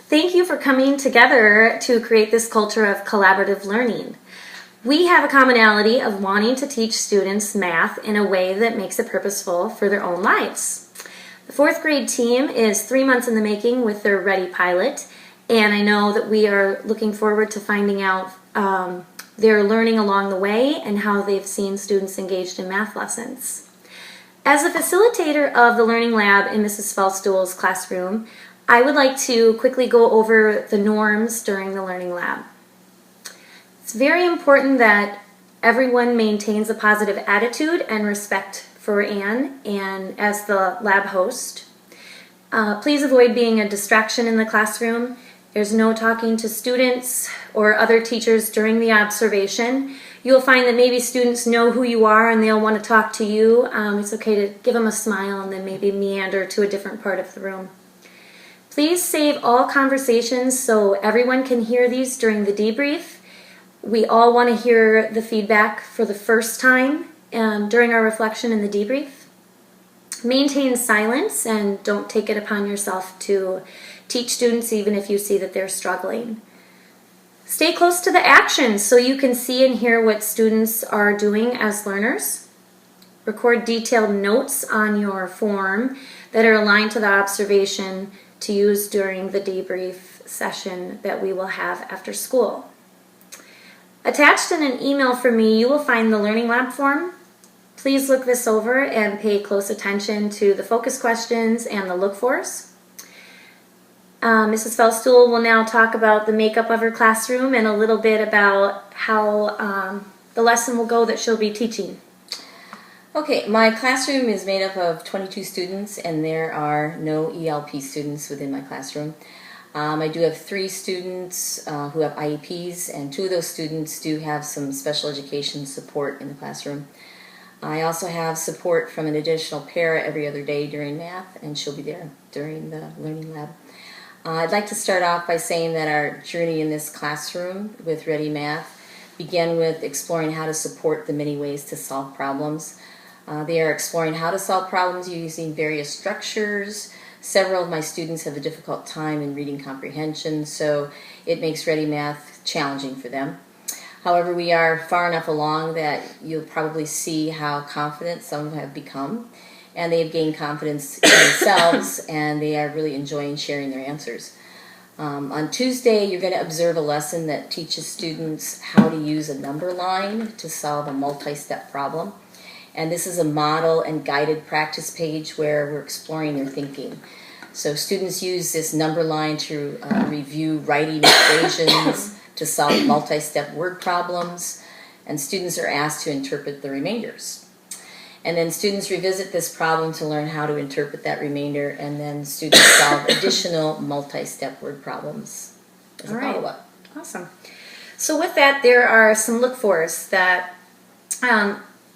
Thank you for coming together to create this culture of collaborative learning. We have a commonality of wanting to teach students math in a way that makes it purposeful for their own lives. The fourth grade team is 3 months in the making with their Ready pilot, and I know that we are looking forward to finding out their learning along the way and how they've seen students engaged in math lessons. As a facilitator of the Learning Lab in Mrs. Feldstuhl's classroom, I would like to quickly go over the norms during the Learning Lab. It's very important that everyone maintains a positive attitude and respect for Anne and as the lab host. Please avoid being a distraction in the classroom. There's no talking to students or other teachers during the observation. You'll find that maybe students know who you are and they'll want to talk to you. It's okay to give them a smile and then maybe meander to a different part of the room. Please save all conversations so everyone can hear these during the debrief. We all want to hear the feedback for the first time during our reflection in the debrief. Maintain silence and don't take it upon yourself to teach students even if you see that they're struggling. Stay close to the actions so you can see and hear what students are doing as learners. Record detailed notes on your form that are aligned to the observation to use during the debrief session that we will have after school. Attached in an email from me, you will find the Learning Lab form. Please look this over and pay close attention to the focus questions and the look-fors. Mrs. Feldstuhl will now talk about the makeup of her classroom and a little bit about how the lesson will go that she'll be teaching. Okay, my classroom is made up of 22 students and there are no ELP students within my classroom. I do have 3 students who have IEPs and 2 of those students do have some special education support in the classroom. I also have support from an additional para every other day during math and she'll be there during the Learning Lab. I'd like to start off by saying that our journey in this classroom with Ready Math began with exploring how to support the many ways to solve problems. They are exploring how to solve problems using various structures. Several of my students have a difficult time in reading comprehension, so it makes Ready Math challenging for them. However, we are far enough along that you'll probably see how confident some have become, and they have gained confidence in themselves, and they are really enjoying sharing their answers. On Tuesday, you're going to observe a lesson that teaches students how to use a number line to solve a multi-step problem. And this is a model and guided practice page where we're exploring their thinking. So students use this number line to review writing equations, to solve multi-step word problems, and students are asked to interpret the remainders. And then students revisit this problem to learn how to interpret that remainder, and then students solve additional multi-step word problems as a follow-up. Awesome. So with that, there are some look-fors that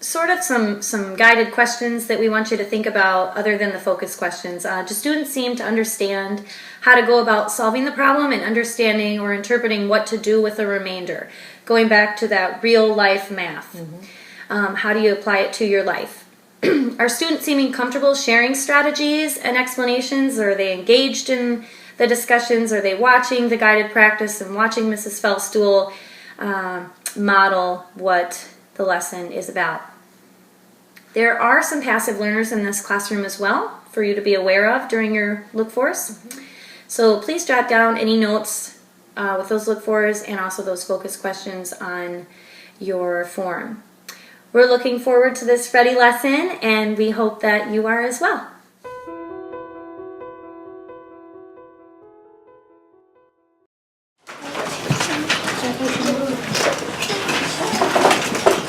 sort of some guided questions that we want you to think about other than the focus questions. Do students seem to understand how to go about solving the problem and understanding or interpreting what to do with the remainder? Going back to that real life math. How do you apply it to your life? Are students seeming comfortable sharing strategies and explanations? Are they engaged in the discussions? Are they watching the guided practice and watching Mrs. Feldstuhl model what the lesson is about? There are some passive learners in this classroom as well for you to be aware of during your look-fors. So please jot down any notes with those look-fors and also those focus questions on your form. We're looking forward to this Ready lesson and we hope that you are as well.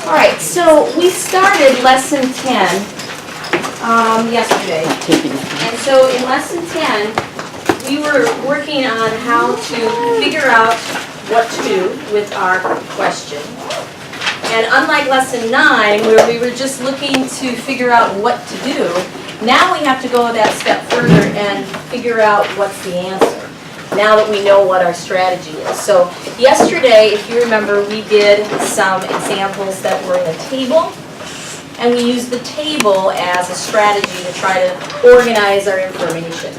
All right, so we started lesson 10 yesterday. And so in lesson 10, we were working on how to figure out what to do with our question. And unlike lesson 9, where we were just looking to figure out what to do, now we have to go that step further and figure out what's the answer, now that we know what our strategy is. So yesterday, if you remember, we did some examples that were in a table, and we used the table as a strategy to try to organize our information.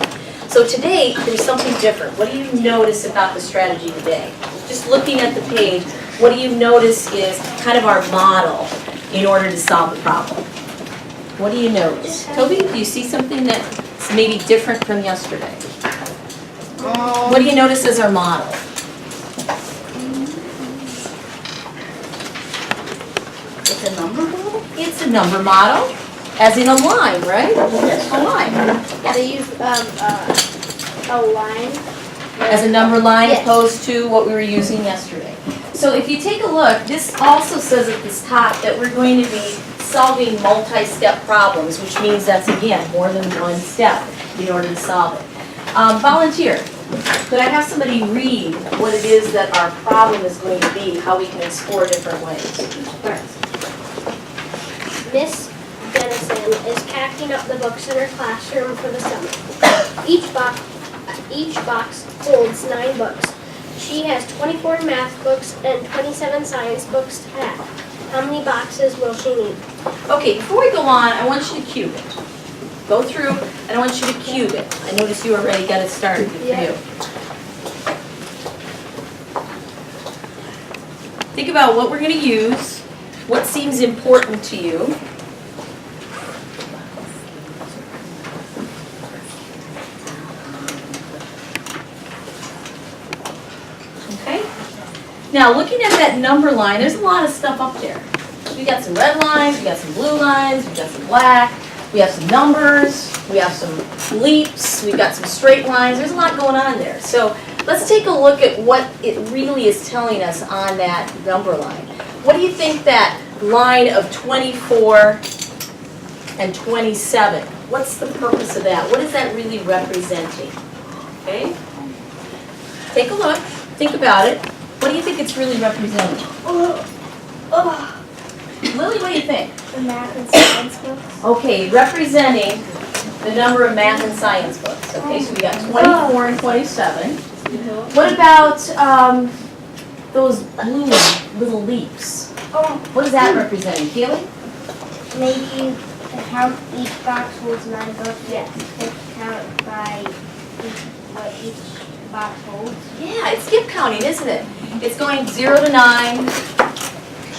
So today, there's something different. What do you notice about the strategy today? Just looking at the page, what do you notice is kind of our model in order to solve the problem? What do you notice? Toby, do you see something that's maybe different from yesterday? What do you notice as our model? It's a number model? It's a number model, as in a line, right? A line. They use a line. As a number line Yes. opposed to what we were using yesterday. So if you take a look, this also says at this top that we're going to be solving multi-step problems, which means that's, again, more than one step in order to solve it. Volunteer. Could I have somebody read what it is that our problem is going to be, how we can explore different ways? Miss Dennison is packing up the books in her classroom for the summer. Each box holds 9 books. She has 24 math books and 27 science books to pack. How many boxes will she need? Okay, before we go on, I want you to cube it. Go through, and I want you to cube it. I noticed you already got it started. Good for you. Think about what we're going to use, what seems important to you. Okay? Now, looking at that number line, there's a lot of stuff up there. We got some red lines, we got some blue lines, we got some black, we have some numbers, we have some leaps, we've got some straight lines. There's a lot going on there. So let's take a look at what it really is telling us on that number line. What do you think that line of 24 and 27, what's the purpose of that? What is that really representing? Okay? Take a look, think about it. What do you think it's really representing? Lily, what do you think? The math and science books. Okay, representing the number of math and science books. Okay, so we got 24 and 27. What about those blue little leaps? What is that representing? Keely? Maybe how each box holds 9 books. Yes. Count by what each box holds. Yeah, it's skip counting, isn't it? It's going 0 to 9,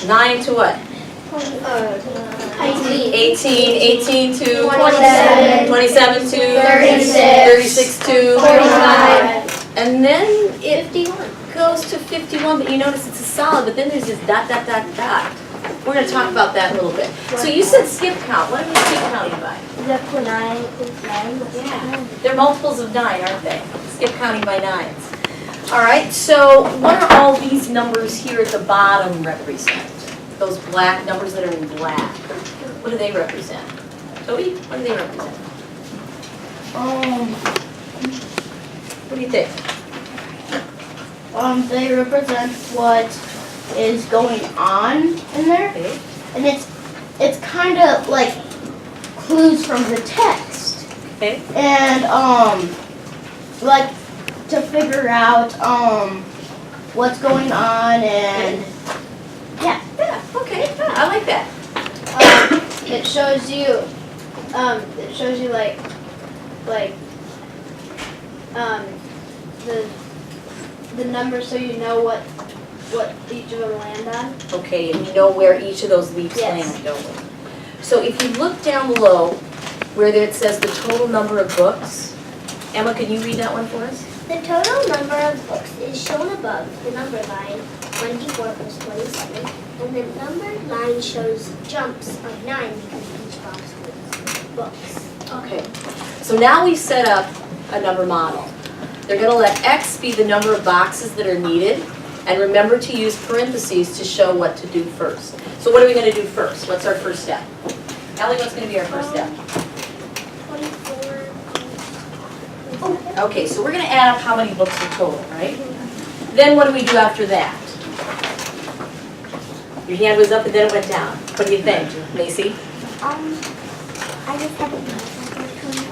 9 to what? 18 to 27, 27 to 36, 36 to 45, and then it 51. goes to 51, but you notice it's a solid, but then there's this dot, dot, dot, dot. We're going to talk about that in a little bit. So you said skip count. What are we skip counting by? Is that for 9? Is 9? Yeah, they're multiples of 9, aren't they? Skip counting by 9s. All right, so what are all these numbers here at the bottom represent? Those black numbers that are in black. What do they represent? Toby, what do they represent? What do you think? They represent what is going on in there, Okay. and it's kind of like clues from the text, Okay. and like to figure out what's going on, and yeah. Yeah, okay, yeah, I like that. It shows you the numbers so you know what each of them land on. Okay, and you know where each of those leaps Yes. land, don't we? So if you look down below where it says the total number of books, Emma, can you read that one for us? The total number of books is shown above the number line, 24 plus 27, and the number line shows jumps of 9 because each box holds books. Okay. So now we set up a number model. They're going to let X be the number of boxes that are needed, and remember to use parentheses to show what to do first. So what are we going to do first? What's our first step? Ellie, what's going to be our first step? 24. Okay, so we're going to add up how many books are total, right? Then what do we do after that? Your hand was up and then it went down. What do you think, Macy? I just have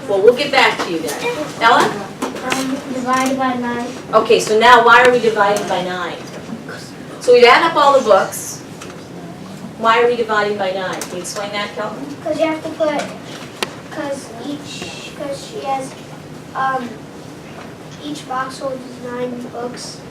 Well, we'll get back to you then. Ella? divided by 9. Okay, so now why are we dividing by 9? So we add up all the books. Why are we dividing by 9? Can you explain that, Kelton? Because you have to put, because she has Each box holds 9 books.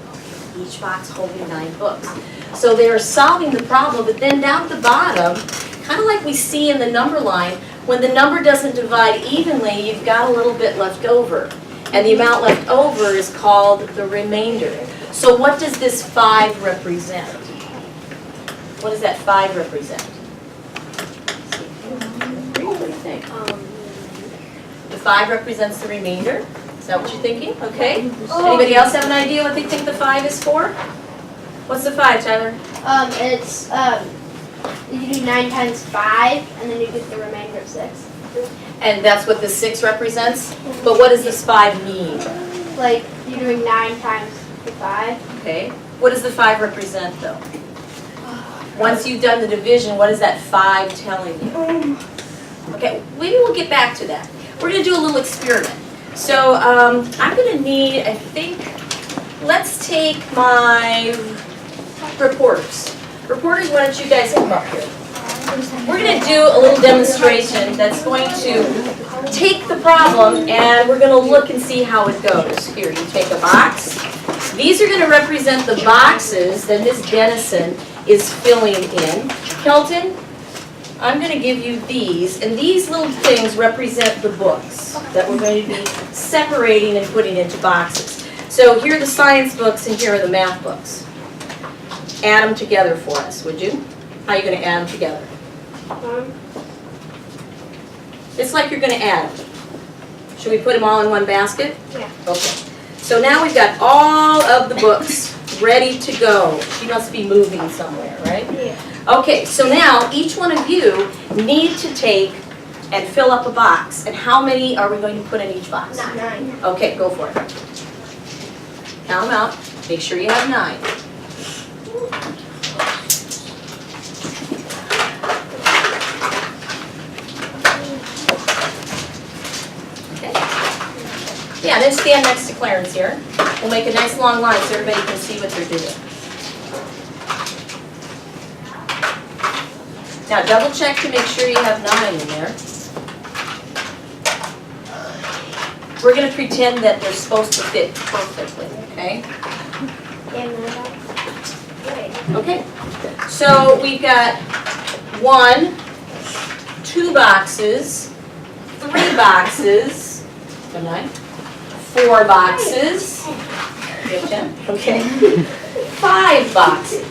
Each box holding 9 books. So they're solving the problem, but then down at the bottom, kind of like we see in the number line, when the number doesn't divide evenly, you've got a little bit left over. And the amount left over is called the remainder. So what does this 5 represent? What does that 5 represent? What do you think? The 5 represents the remainder? Is that what you're thinking? Okay. Anybody else have an idea what they think the 5 is for? What's the 5, Tyler? It's you do 9 times 5, and then you get the remainder of 6. And that's what the 6 represents? But what does this 5 mean? Like you're doing 9 times the 5. Okay. What does the 5 represent though? Once you've done the division, what is that 5 telling you? Okay, maybe we'll get back to that. We're going to do a little experiment. So I'm going to need, I think, let's take my reporters. Reporters, why don't you guys come up here? We're going to do a little demonstration that's going to take the problem and we're going to look and see how it goes. Here, you take a box. These are going to represent the boxes that Ms. Dennison is filling in. Kelton, I'm going to give you these, and these little things represent the books that we're going to be separating and putting into boxes. So here are the science books and here are the math books. Add them together for us, would you? How are you going to add them together? It's like you're going to add them. Should we put them all in one basket? Yeah. Okay. So now we've got all of the books ready to go. She must be moving somewhere, right? Yeah. Okay, so now each one of you need to take and fill up a box. And how many are we going to put in each box? 9. Okay, go for it. Count them out. Make sure you have 9. Okay. Yeah, then stand next to Clarence here. We'll make a nice long line so everybody can see what they're doing. Now double check to make sure you have 9 in there. We're going to pretend that they're supposed to fit perfectly, okay? Okay. So we've got 1, 2 boxes, 3 boxes, 9, 4 boxes, okay, 5 boxes.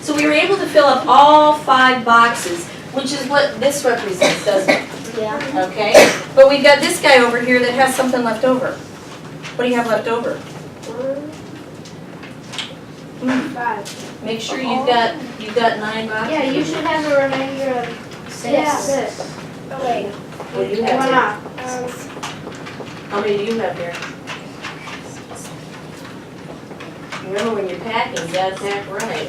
So we were able to fill up all 5 boxes, which is what this represents, doesn't it? Yeah. Okay? But we've got this guy over here that has something left over. What do you have left over? 5. Make sure you've got 9 boxes. Yeah, you should have a remainder of 6. Yeah. Oh, wait. What do you have here? How many do you have here? Remember when you're packing, you gotta pack right?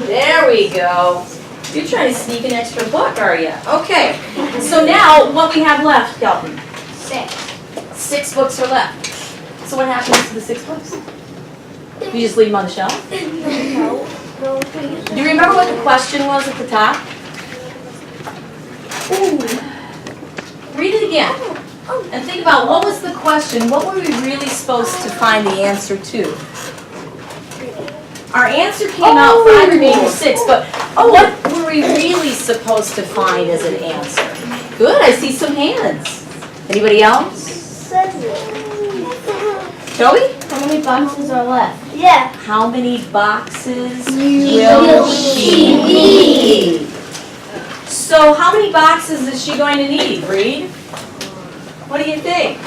There we go. You're trying to sneak an extra book, are you? Okay. So now, what we have left, Kelton? 6. 6 books are left. So what happens to the 6 books? You just leave them on the shelf? No. Do you remember what the question was at the top? Ooh. Read it again. And think about what was the question, what were we really supposed to find the answer to? Our answer came out 5 remaining 6, but what were we really supposed to find as an answer? Good, I see some hands. Anybody else? Toby? How many boxes are left? Yeah. How many boxes will she need? So how many boxes is she going to need, Reed? What do you think?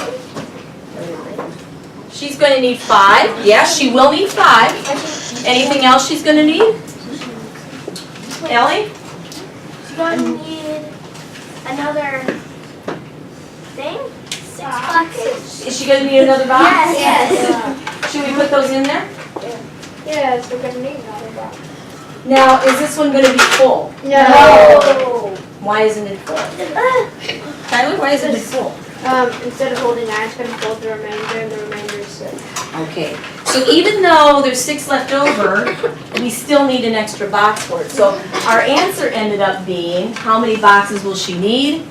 She's going to need 5. Yes, she will need 5. Anything else she's going to need? Ellie? She's going to need another thing? 6 boxes. Is she going to need another box? Yes. Should we put those in there? Yes, we're going to need another box. Now, is this one going to be full? No. Why isn't it full? Tyler, why isn't it full? Instead of holding 9, it's going to hold the remainder, and the remainder is 6. Okay, so even though there's 6 left over, we still need an extra box for it. So our answer ended up being, how many boxes will she need?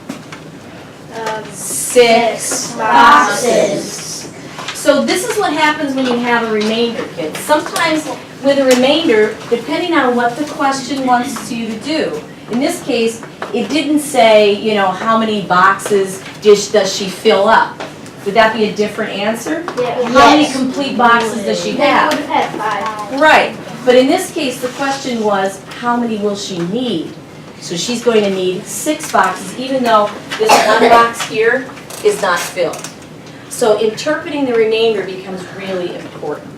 6 boxes. So this is what happens when you have a remainder, kids. Sometimes with a remainder, depending on what the question wants you to do. In this case, it didn't say, you know, how many boxes does she fill up. Would that be a different answer? Yeah. How many complete boxes does she They have? would have had 5. Right, but in this case, the question was, how many will she need? So she's going to need 6 boxes, even though this one box here is not filled. So interpreting the remainder becomes really important.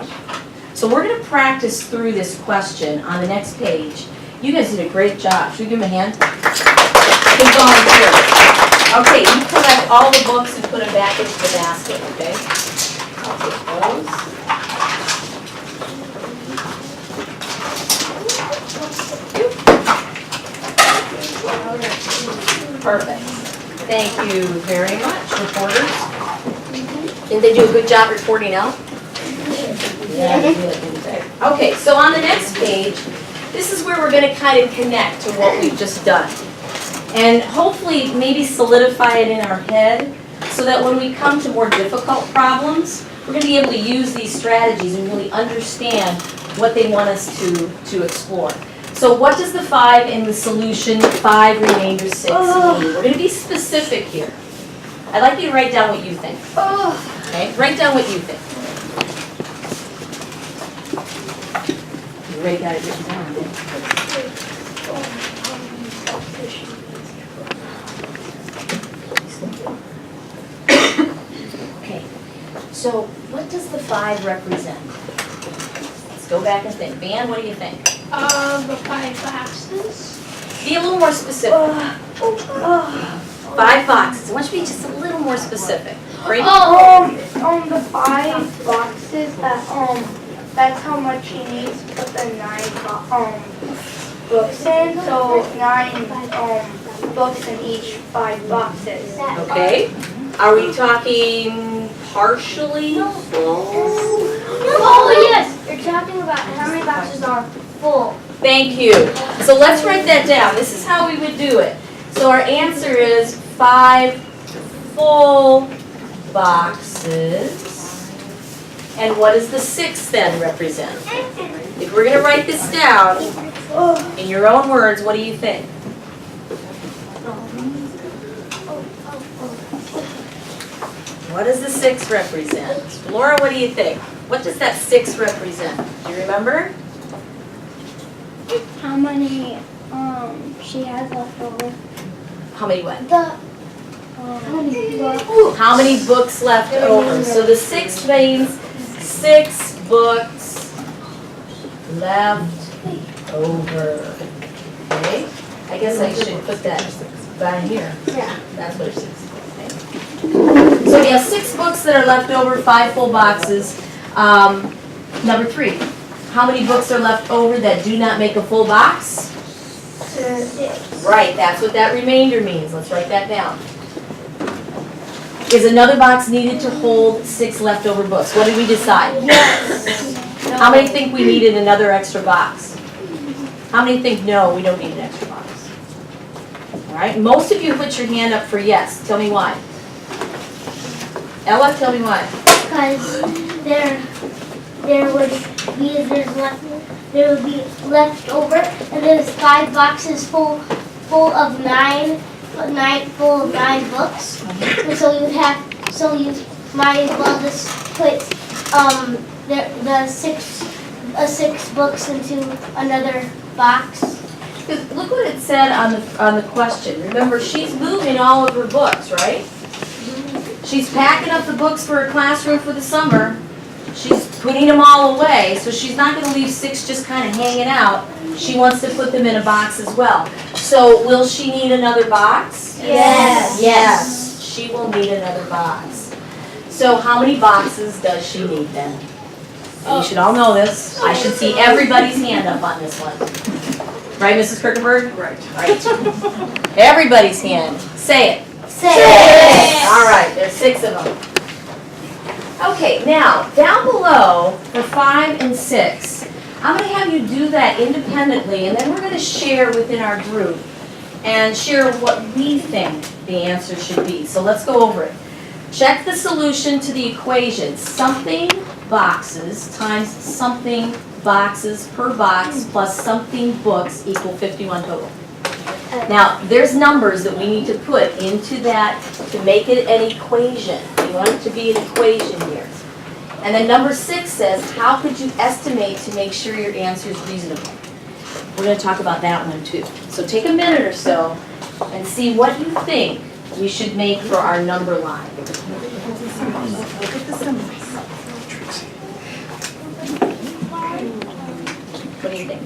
So we're going to practice through this question on the next page. You guys did a great job. Should we give them a hand? Good volunteer. Okay, you collect all the books and put them back into the basket, okay? I'll take those. Perfect. Thank you very much, reporters. Did they do a good job reporting out? Yeah, they did. Okay, so on the next page, this is where we're going to kind of connect to what we've just done. And hopefully maybe solidify it in our head so that when we come to more difficult problems, we're going to be able to use these strategies and really understand what they want us to explore. So what does the 5 in the solution 5 remainder 6 mean? We're going to be specific here. I'd like you to write down what you think. Okay, write down what you think. You already got it written down, didn't you? Okay, so what does the 5 represent? Let's go back and think. Van, what do you think? The 5 boxes. Be a little more specific. 5 boxes. I want you to be just a little more specific. Right? The 5 boxes that's how much she needs to put the 9 books in. So 9 books in each 5 boxes. Okay. Are we talking partially full? Oh, yes! You're talking about how many boxes are full. Thank you. So let's write that down. This is how we would do it. So our answer is 5 full boxes. And what does the 6 then represent? If we're going to write this down in your own words, what do you think? What does the 6 represent? Laura, what do you think? What does that 6 represent? Do you remember? How many she has left over? How many what? How many books? How many books left over? So the 6 means 6 books left over. Okay? I guess I should put that down here. Yeah. That's what it is. Okay. So we have 6 books that are left over, 5 full boxes. Number 3. How many books are left over that do not make a full box? 6. Right, that's what that remainder means. Let's write that down. Is another box needed to hold 6 leftover books? What did we decide? Yes. How many think we needed another extra box? How many think no, we don't need an extra box? All right, most of you put your hand up for yes. Tell me why. Ella, tell me why. Because there would be left over, and there's 5 boxes full of 9 books. And so you might as well just put the 6 books into another box. Because look what it said on the question. Remember, she's moving all of her books, right? She's packing up the books for her classroom for the summer. She's putting them all away, so she's not going to leave 6 just kind of hanging out. She wants to put them in a box as well. So will she need another box? Yes. Yes, she will need another box. So how many boxes does she need then? You should all know this. I should see everybody's hand up on this one. Right, Mrs. Kirkenberg? Right. Everybody's hand. Say it. 6. All right, there's 6 of them. Okay, now, down below for 5 and 6, I'm going to have you do that independently, and then we're going to share within our group and share what we think the answer should be. So let's go over it. Check the solution to the equation. Something boxes times something boxes per box plus something books equal 51 total. Now, there's numbers that we need to put into that to make it an equation. We want it to be an equation here. And then number 6 says, how could you estimate to make sure your answer is reasonable? We're going to talk about that one too. So take a minute or so and see what you think we should make for our number line. What do you think?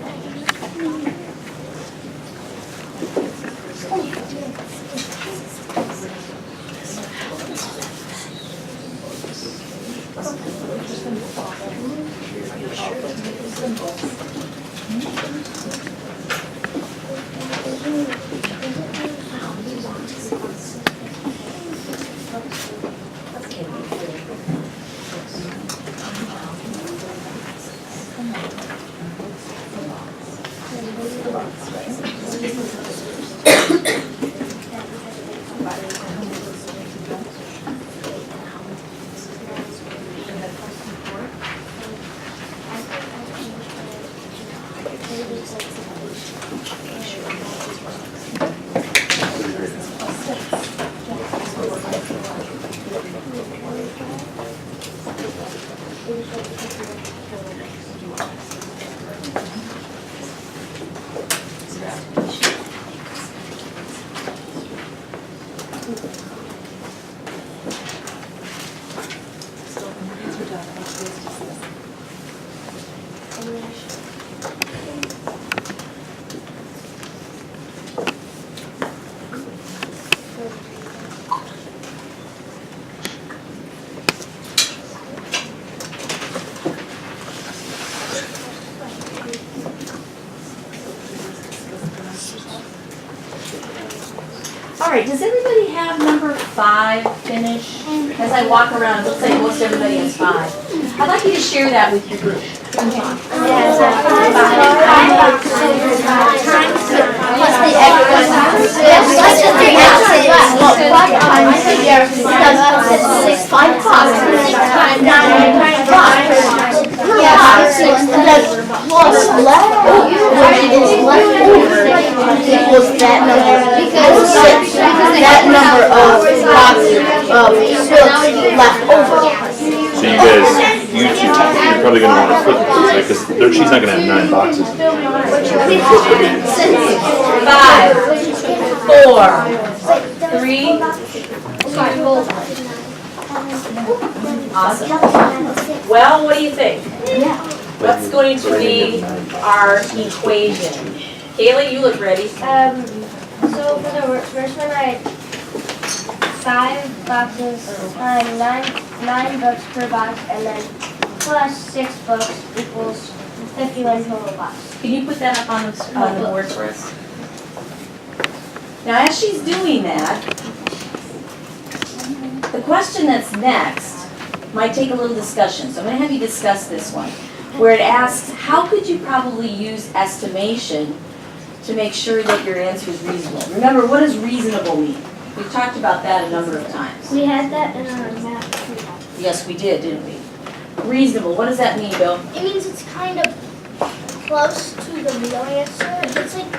All right, does everybody have number 5 finished? As I walk around, it looks like most everybody has 5. I'd like you to share that with your group. That number of boxes of books left over. So you guys, you two, you're probably going to want to flip this, right? Because she's not going to have 9 boxes. 5, 4, 3. Awesome. Well, what do you think? What's going to be our equation? Kaylee, you look ready. So for the first one, I had 5 boxes, 9 books per box, and then plus 6 books equals 51 total boxes. Can you put that up on the board for us? Now, as she's doing that, the question that's next might take a little discussion. So I'm going to have you discuss this one, where it asks, how could you probably use estimation to make sure that your answer is reasonable? Remember, what does reasonable mean? We've talked about that a number of times. We had that in our math. Yes, we did, didn't we? Reasonable, what does that mean, Bill? It means it's kind of close to the real answer. It's like,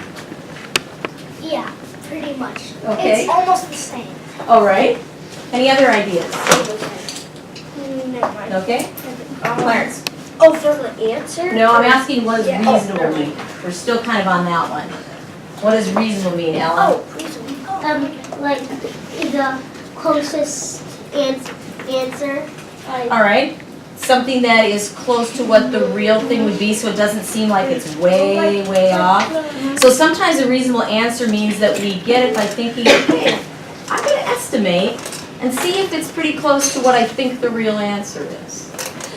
yeah, pretty much. Okay. It's almost the same. All right. Any other ideas? Never mind. Okay. Clarence? Oh, for the answer? No, I'm asking what does Yeah. reasonable mean? We're still kind of on that one. What does reasonable mean, Ellen? Like the closest answer. All right. Something that is close to what the real thing would be, so it doesn't seem like it's way, way off. So sometimes a reasonable answer means that we get it by thinking, okay, I'm going to estimate and see if it's pretty close to what I think the real answer is.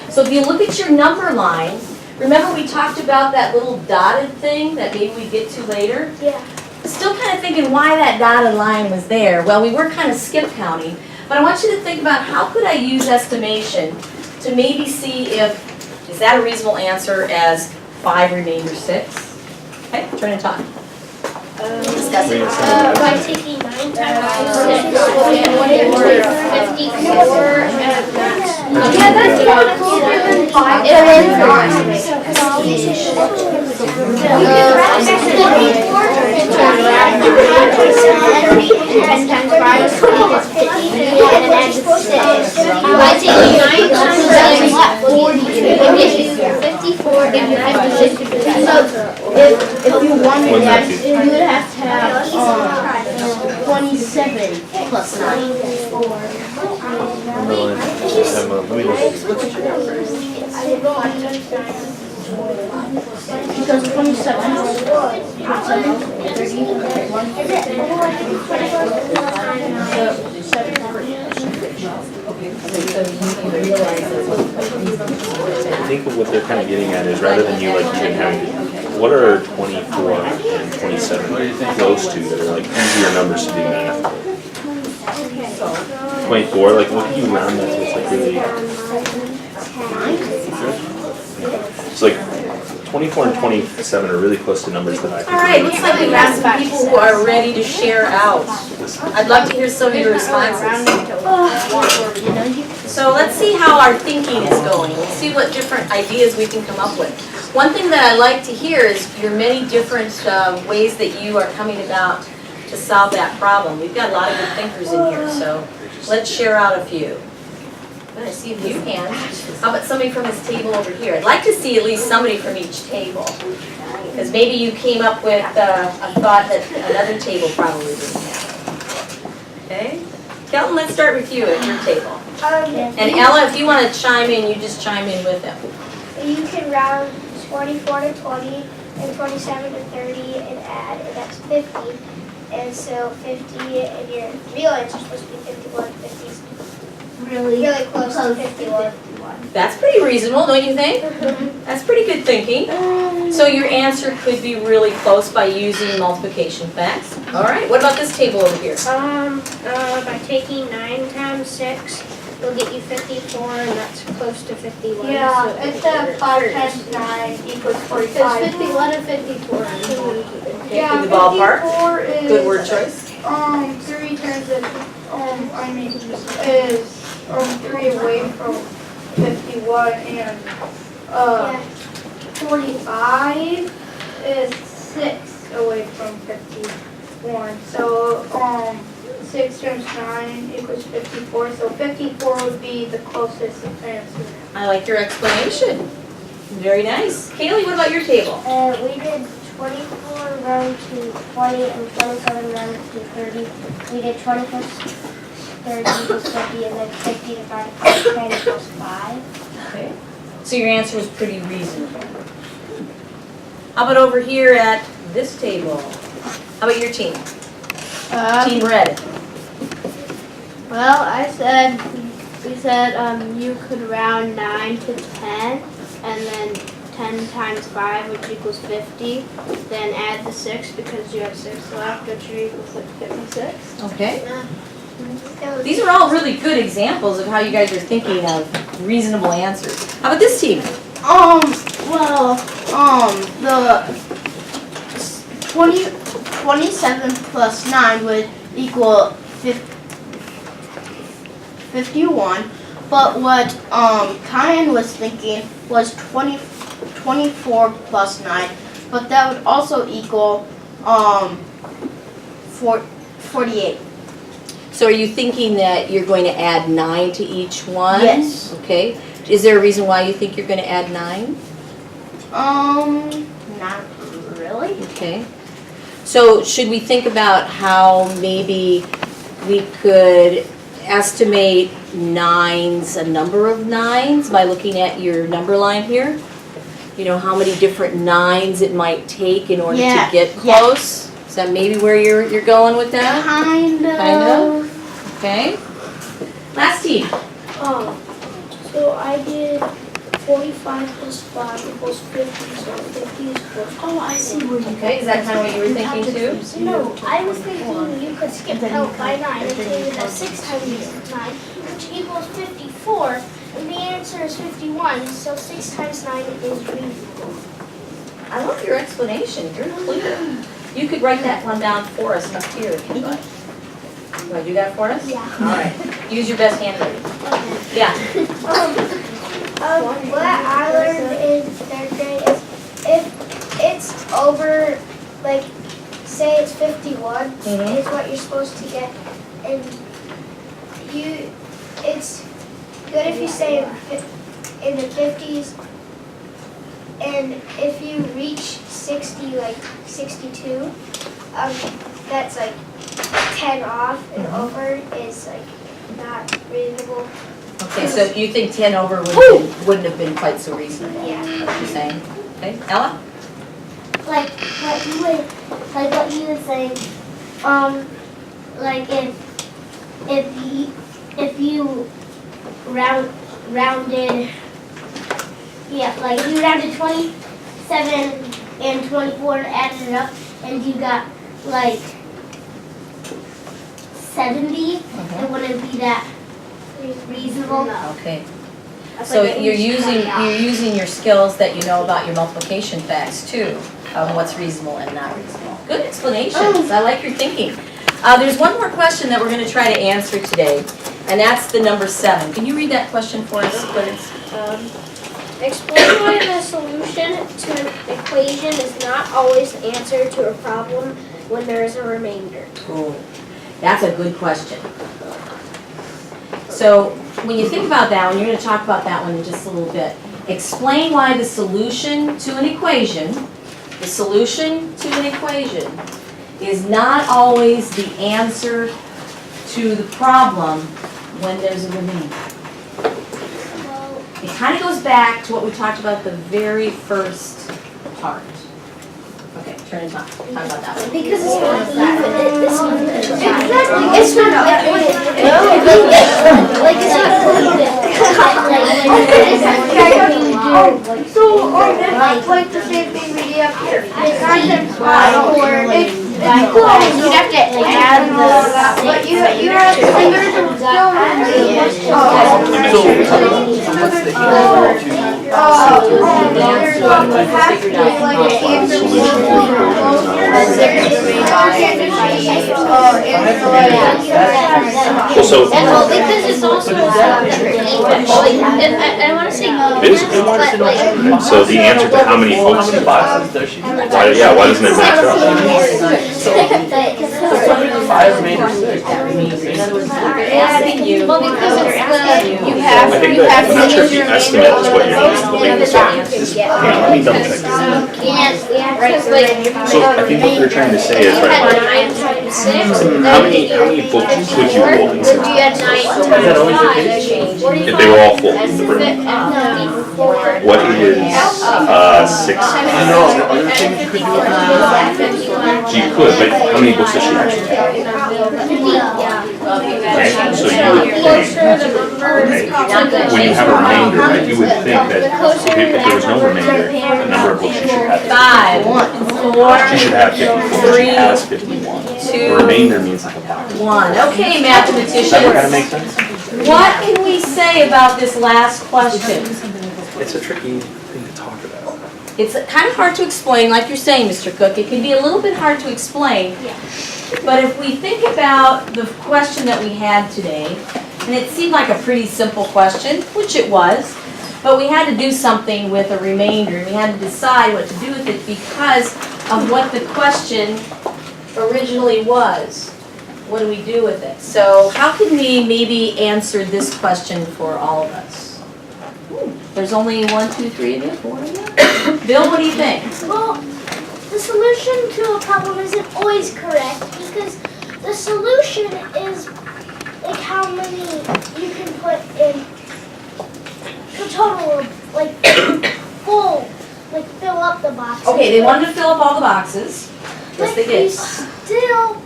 So if you look at your number line, remember we talked about that little dotted thing that maybe we get to later? Yeah. Still kind of thinking why that dotted line was there. Well, we were kind of skip counting, but I want you to think about how could I use estimation to maybe see if, is that a reasonable answer as 5 remainder 6? Okay, turn and talk. Discuss it. By taking 9 times 6, or 50. Let me look. Because 27 I think what they're kind of getting at is rather than you like even having, what are 24 and 27 close to that are like easier numbers to do math? 24, like what can you round that to? It's like really. It's like 24 and 27 are really close to numbers that I think. All right, looks like we have some people who are ready to share out. I'd love to hear some of your responses. So let's see how our thinking is going. Let's see what different ideas we can come up with. One thing that I like to hear is your many different ways that you are coming about to solve that problem. We've got a lot of good thinkers in here, so let's share out a few. I'm going to see a few hands. How about somebody from this table over here? I'd like to see at least somebody from each table. Because maybe you came up with a thought that another table probably didn't have. Okay? Kelton, let's start with you at your table. And Ella, if you want to chime in, you just chime in with them. You can round 24 to 20 and 27 to 30 and add, and that's 50. And so 50 and your real answer is supposed to be 51. 50 is really close to 51. That's pretty reasonable, don't you think? That's pretty good thinking. So your answer could be really close by using multiplication facts. All right, what about this table over here? By taking 9 times 6, it'll get you 54, and that's close to 51. Yeah, so it's 5 times 9 equals 45. It's 51 and 54. Yeah, In the ballpark. 54 is, Good word choice. 3 times it, is 3 away from 51, and 45 is 6 away from 51. So 6 times 9 equals 54. So 54 would be the closest answer. I like your explanation. Very nice. Kaylee, what about your table? We did 24 round to 20 and 27 round to 30. We did 20 plus 30 equals 50, and then 50 divided by 10 equals 5. Okay. So your answer was pretty reasonable. How about over here at this table? How about your team? Team Red. Well, we said you could round 9 to 10, and then 10 times 5, which equals 50. Then add the 6 because you have 6 left, which equals 56. Okay. These are all really good examples of how you guys are thinking of reasonable answers. How about this team? the 27 plus 9 would equal 51. But what Kyan was thinking was 24 plus 9. But that would also equal 48. So are you thinking that you're going to add 9 to each one? Yes. Okay. Is there a reason why you think you're going to add 9? Not really. Okay. So should we think about how maybe we could estimate nines, a number of nines, by looking at your number line here? You know, how many different 9s it might take in order to get close? Is that maybe where you're going with that? Kind of. Okay. Last team. So I did 45 plus 5 equals 50, so 50 is close. Oh, I see where you Okay, is that kind of what you were thinking too? No, I was thinking you could skip out by 9 and say that 6 times 9, which equals 54, and the answer is 51, so 6 times 9 is reasonable. I love your explanation. You're clear. You could write that one down for us up here if you'd like. You want to do that for us? Yeah. All right. Use your best handwriting. Yeah. What I learned in 3rd grade is if it's over, like, say it's 51 is what you're supposed to get, and it's good if you say in the 50s, and if you reach 60, like 62, that's like 10 off and over is like not reasonable. Okay, so you think 10 over wouldn't have been quite so reasonable? Yeah. What you're saying? Okay, Ella? Like what you were saying, like if you rounded, yeah, like if you rounded 27 and 24 and added it up, and you got like 70, it wouldn't be that reasonable. Okay. So you're using your skills that you know about your multiplication facts too, of what's reasonable and not reasonable. Good explanations. I like your thinking. There's one more question that we're going to try to answer today, and that's the number 7. Can you read that question for us, please? Explain why the solution to an equation is not always the answer to a problem when there is a remainder. Cool. That's a good question. So when you think about that one, you're going to talk about that one in just a little bit. Explain why the solution to an equation is not always the answer to the problem when there's a remainder. It kind of goes back to what we talked about at the very first part. Okay, turn it on. Talk about that one. Because it's not even, it's not So, that's like the same thing we do up here. It's close. You'd have to add But you have, and there's So because it's also and I want to say So the answer to how many folks in 5? Why doesn't it match up? 5 remainder 6. Asking you. Well, because it's you I have think you have I'm not sure if the to estimate is what you're using to make this up. Let me double check this. So I think what you're trying to say is, right, 9 times 6. how many books could you hold in 6 You had 9 boxes? times 5. If they were all full, the brim. What is 6? Other things you could do with So you could, but how many books does she actually have? Okay, so you would think, okay, when you have a remainder, right, you would think that if there was no remainder, the number of books she should have. 5, 4, She should have 54. She has 51. The remainder means like a box. 1. Okay, Does that kind of mathematicians. make sense? What can we say about this last question? It's a tricky thing to talk about. It's kind of hard to explain, like you're saying, Mr. Cook. It can be a little bit hard to explain. But if we think about the question that we had today, and it seemed like a pretty simple question, which it was, but we had to do something with a remainder, and we had to decide what to do with it because of what the question originally was. What do we do with it? So how can we maybe answer this question for all of us? There's only 1, 2, 3 of you, 4 of you. Bill, what do you think? Well, the solution to a problem isn't always correct because the solution is like how many you can put in the total, like full, like fill up the box. Okay, they wanted to fill up all the boxes. Yes, they But did. you still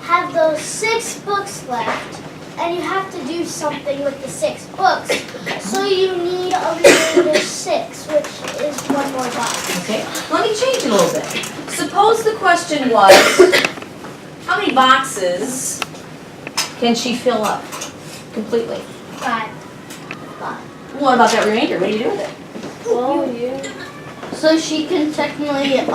have those 6 books left, and you have to do something with the 6 books. So you need a remainder 6, which is 1 more box. Okay, let me change it a little bit. Suppose the question was, how many boxes can she fill up completely? 5. What about that remainder? What do you do with it? so she can technically fill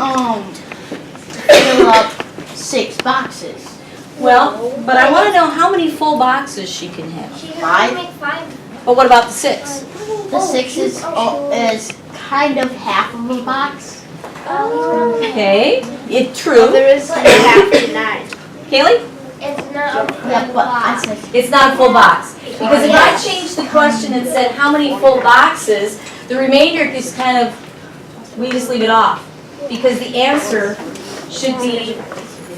up 6 boxes. Well, but I want to know how many full boxes she can have. She can 5? only make 5. But what about the 6? The 6 is kind of half of a box. Okay, it's true. There is half to 9. Kaylee? It's not a Yeah, but I box. said It's not a full box. Because if I changed the question and said how many full boxes, the remainder is kind of, we just leave it off. Because the answer should be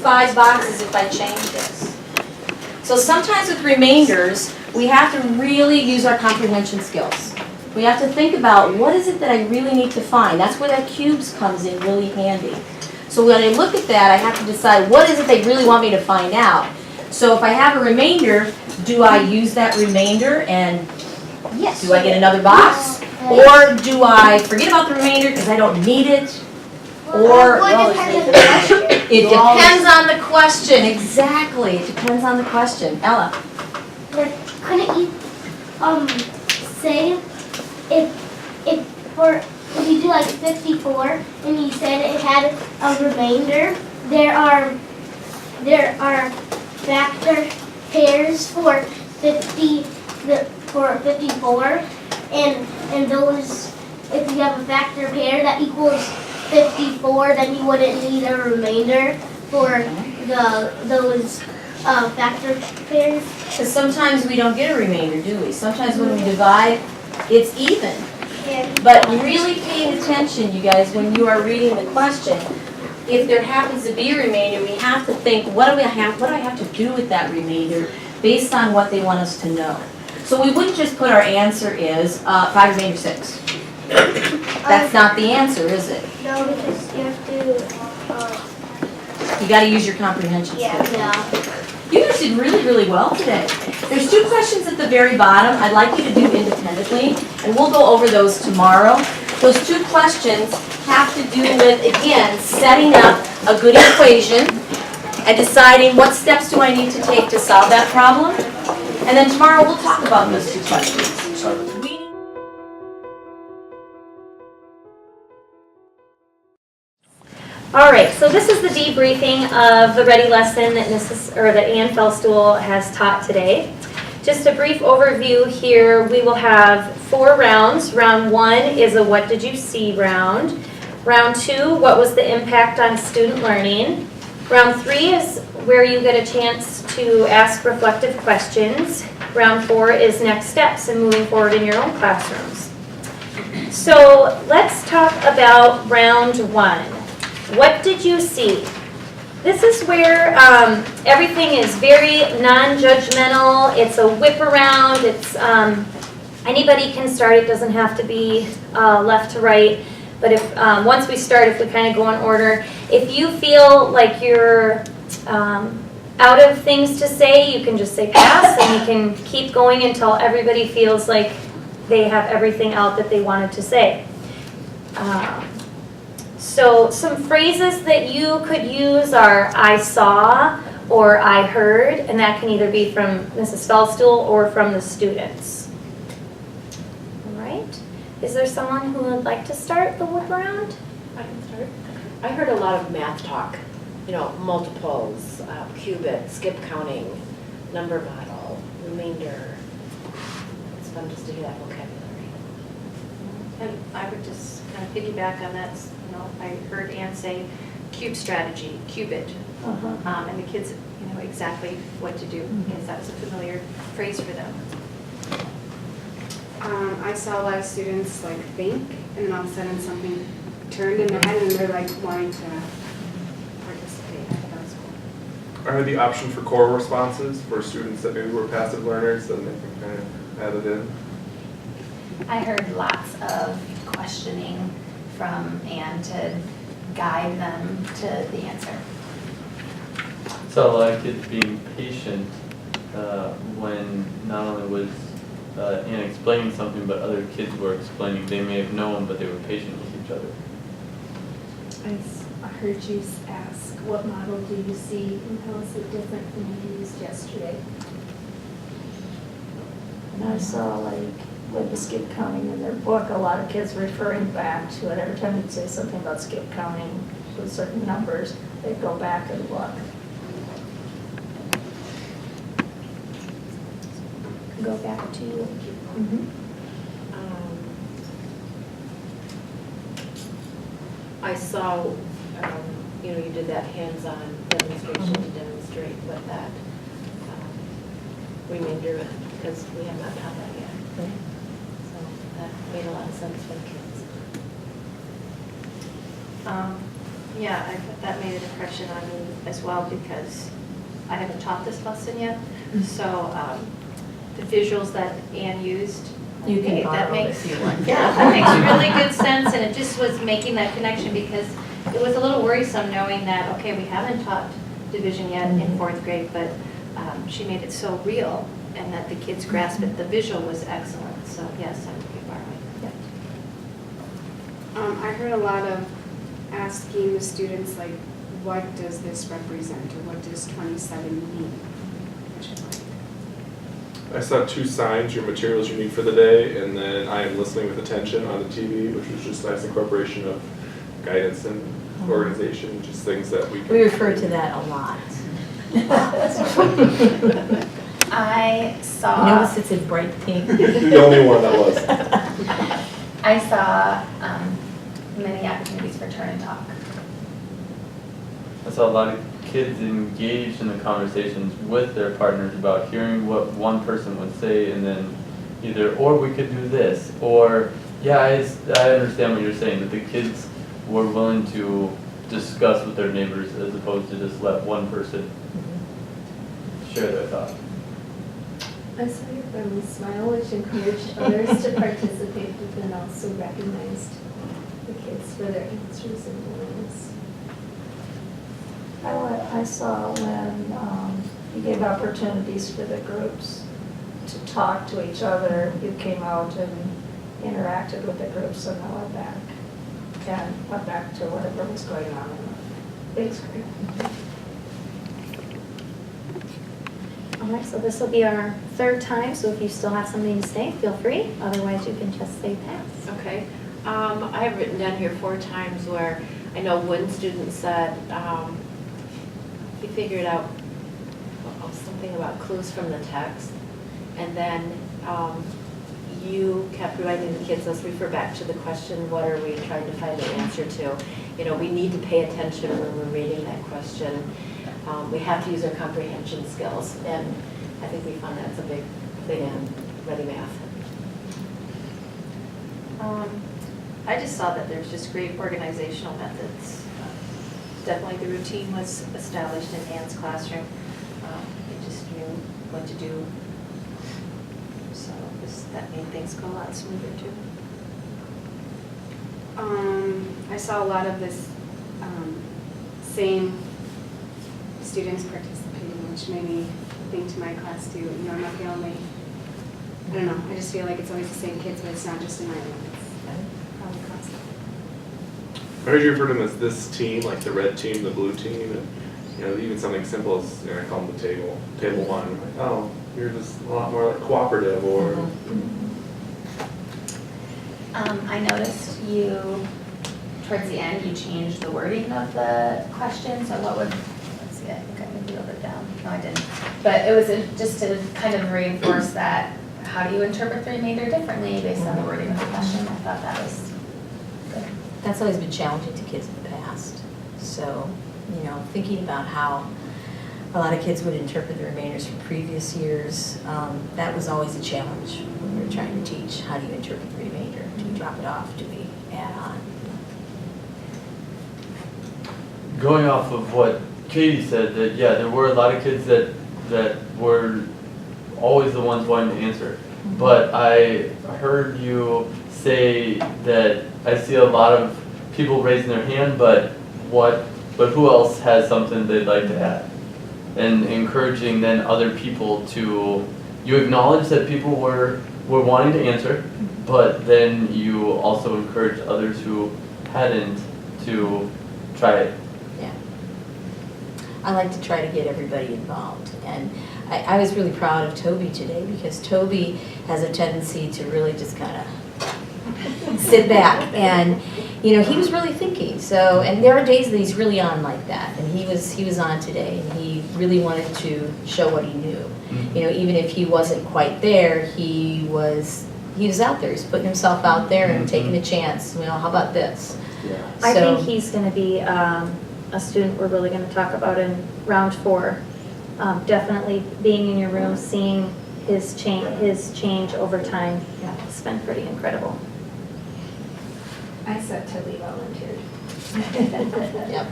5 boxes if I change this. So sometimes with remainders, we have to really use our comprehension skills. We have to think about what is it that I really need to find. That's where that cubes comes in really handy. So when I look at that, I have to decide what is it they really want me to find out. So if I have a remainder, do I use that remainder and do I get another box? Or do I forget about the remainder because I don't need it? Or it depends on the question, exactly. It depends on the question. Ella. Couldn't you say if you do like 54 and you said it had a remainder, there are factor pairs for 54 and those, if you have a factor pair that equals 54, then you wouldn't need a remainder for those factor pairs. Because sometimes we don't get a remainder, do we? Sometimes when we divide, it's even. But really paying attention, you guys, when you are reading the question, if there happens to be a remainder, we have to think, what do I have to do with that remainder based on what they want us to know? So we wouldn't just put our answer is 5 remainder 6. That's not the answer, is it? No, because you have to. You got to use your comprehension skills. Yeah. You guys did really, really well today. There's 2 questions at the very bottom I'd like you to do independently, and we'll go over those tomorrow. Those 2 questions have to do with, again, setting up a good equation and deciding what steps do I need to take to solve that problem. And then tomorrow we'll talk about those 2 questions. All right, so this is the debriefing of the Ready lesson that that Ann Fellstool has taught today. Just a brief overview here. We will have 4 rounds. Round 1 is a what did you see round. Round 2, what was the impact on student learning. Round 3 is where you get a chance to ask reflective questions. Round 4 is next steps and moving forward in your own classrooms. So let's talk about round 1. What did you see? This is where everything is very non-judgmental. It's a whip around. It's anybody can start. It doesn't have to be left to right. But if once we start, if we kind of go in order, if you feel like you're out of things to say, you can just say pass, and you can keep going until everybody feels like they have everything out that they wanted to say. So some phrases that you could use are I saw or I heard, and that can either be from Mrs. Fellstool or from the students. All right. Is there someone who would like to start the whip around? I can start. I heard a lot of math talk, multiples, qubit, skip counting, number model, remainder. It's fun just to hear that vocabulary. And I would just kind of piggyback on that. I heard Ann say cube strategy, qubit, and the kids know exactly what to do because that was a familiar phrase for them. I saw a lot of students think, and then all of a sudden something turned in their head and they're wanting to participate. I thought that was cool. I heard the option for core responses for students that maybe were passive learners, then they can kind of add it in. I heard lots of questioning from Ann to guide them to the answer. So a lot of kids being patient when not only was Ann explaining something, but other kids were explaining. They may have known, but they were patient with each other. I heard you ask, what model do you see and how is it different than you used yesterday? And I saw with the skip counting in their book, a lot of kids referring back to it. Every time you'd say something about skip counting with certain numbers, they'd go back and look. Go back to you. I saw, you did that hands-on demonstration to demonstrate what that remainder, because we have not taught that yet. So that made a lot of sense for the kids. Yeah, that made an impression on me as well because I haven't taught this lesson yet, So the visuals that Ann used, You can hey, that borrow makes, if you want. yeah, that makes really good sense, and it just was making that connection because it was a little worrisome knowing that, okay, we haven't taught division yet in 4th grade, but she made it so real and that the kids grasp it. The visual was excellent, so yes, I would be borrowing. I heard a lot of asking the students, like, what does this represent, or what does 27 mean? I saw 2 signs, your materials you need for the day, and then I am listening with attention on the TV, which was just a nice incorporation of guidance and organization, just things that we can. We refer to that a lot. I saw. Notice it's in bright pink. The only one that was. I saw many opportunities for turn and talk. I saw a lot of kids engaged in the conversations with their partners about hearing what one person would say and then either, or we could do this, or, yeah, I understand what you're saying, that the kids were willing to discuss with their neighbors as opposed to just let one person share their thoughts. I saw your friendly smile, which encouraged others to participate, but then also recognized the kids for their answers and willingness. I saw when you gave opportunities for the groups to talk to each other, you came out and interacted with the groups and then went back to whatever was going on in the big screen. All right, so this will be our 3rd time, so if you still have something to say, feel free. Otherwise, you can just say pass. Okay. I have written down here 4 times where I know one student said he figured out something about clues from the text, and then you kept reminding the kids, let's refer back to the question, what are we trying to find an answer to? You know, we need to pay attention when we're reading that question. We have to use our comprehension skills, and I think we found that's a big thing in Ready Math. I just saw that there's just great organizational methods. Definitely the routine was established in Ann's classroom. They just knew what to do. So that made things go a lot smoother too. I saw a lot of this same students participating, which made me think to my class too, you know, I'm not the only, I don't know, I just feel like it's always the same kids, but it's not just in my room, it's probably constant. I heard you refer to them as this team, like the red team, the blue team, and you know, even something simple as, you know, I call them the table 1. I'm like, oh, you're just a lot more like cooperative, or. I noticed you, towards the end, you changed the wording of the question, so what would, let's see, I think I maybe wrote it down. No, I didn't. But it was just to kind of reinforce that, how do you interpret the remainder differently based on the wording of the question? I thought that was good. That's always been challenging to kids in the past. So, you know, thinking about how a lot of kids would interpret the remainders from previous years, that was always a challenge when we were trying to teach. How do you interpret the remainder? Do we drop it off? Do we add on? Going off of what Katie said, that yeah, there were a lot of kids that were always the ones wanting to answer. But I heard you say that I see a lot of people raising their hand, but who else has something they'd like to add? And encouraging then other people to, you acknowledge that people were wanting to answer, but then you also encourage others who hadn't to try it. Yeah. I like to try to get everybody involved. And I was really proud of Toby today because Toby has a tendency to really just kind of sit back, and you know, he was really thinking. So, and there are days that he's really on like that, and he was on today, and he really wanted to show what he knew. You know, even if he wasn't quite there, he was out there. He's putting himself out there and taking a chance. You know, how about this? Yeah. I think he's going to be a student we're really going to talk about in round 4. Definitely being in your room, seeing his change over time. Yeah, it's been pretty incredible. I said Toby volunteered. Yep.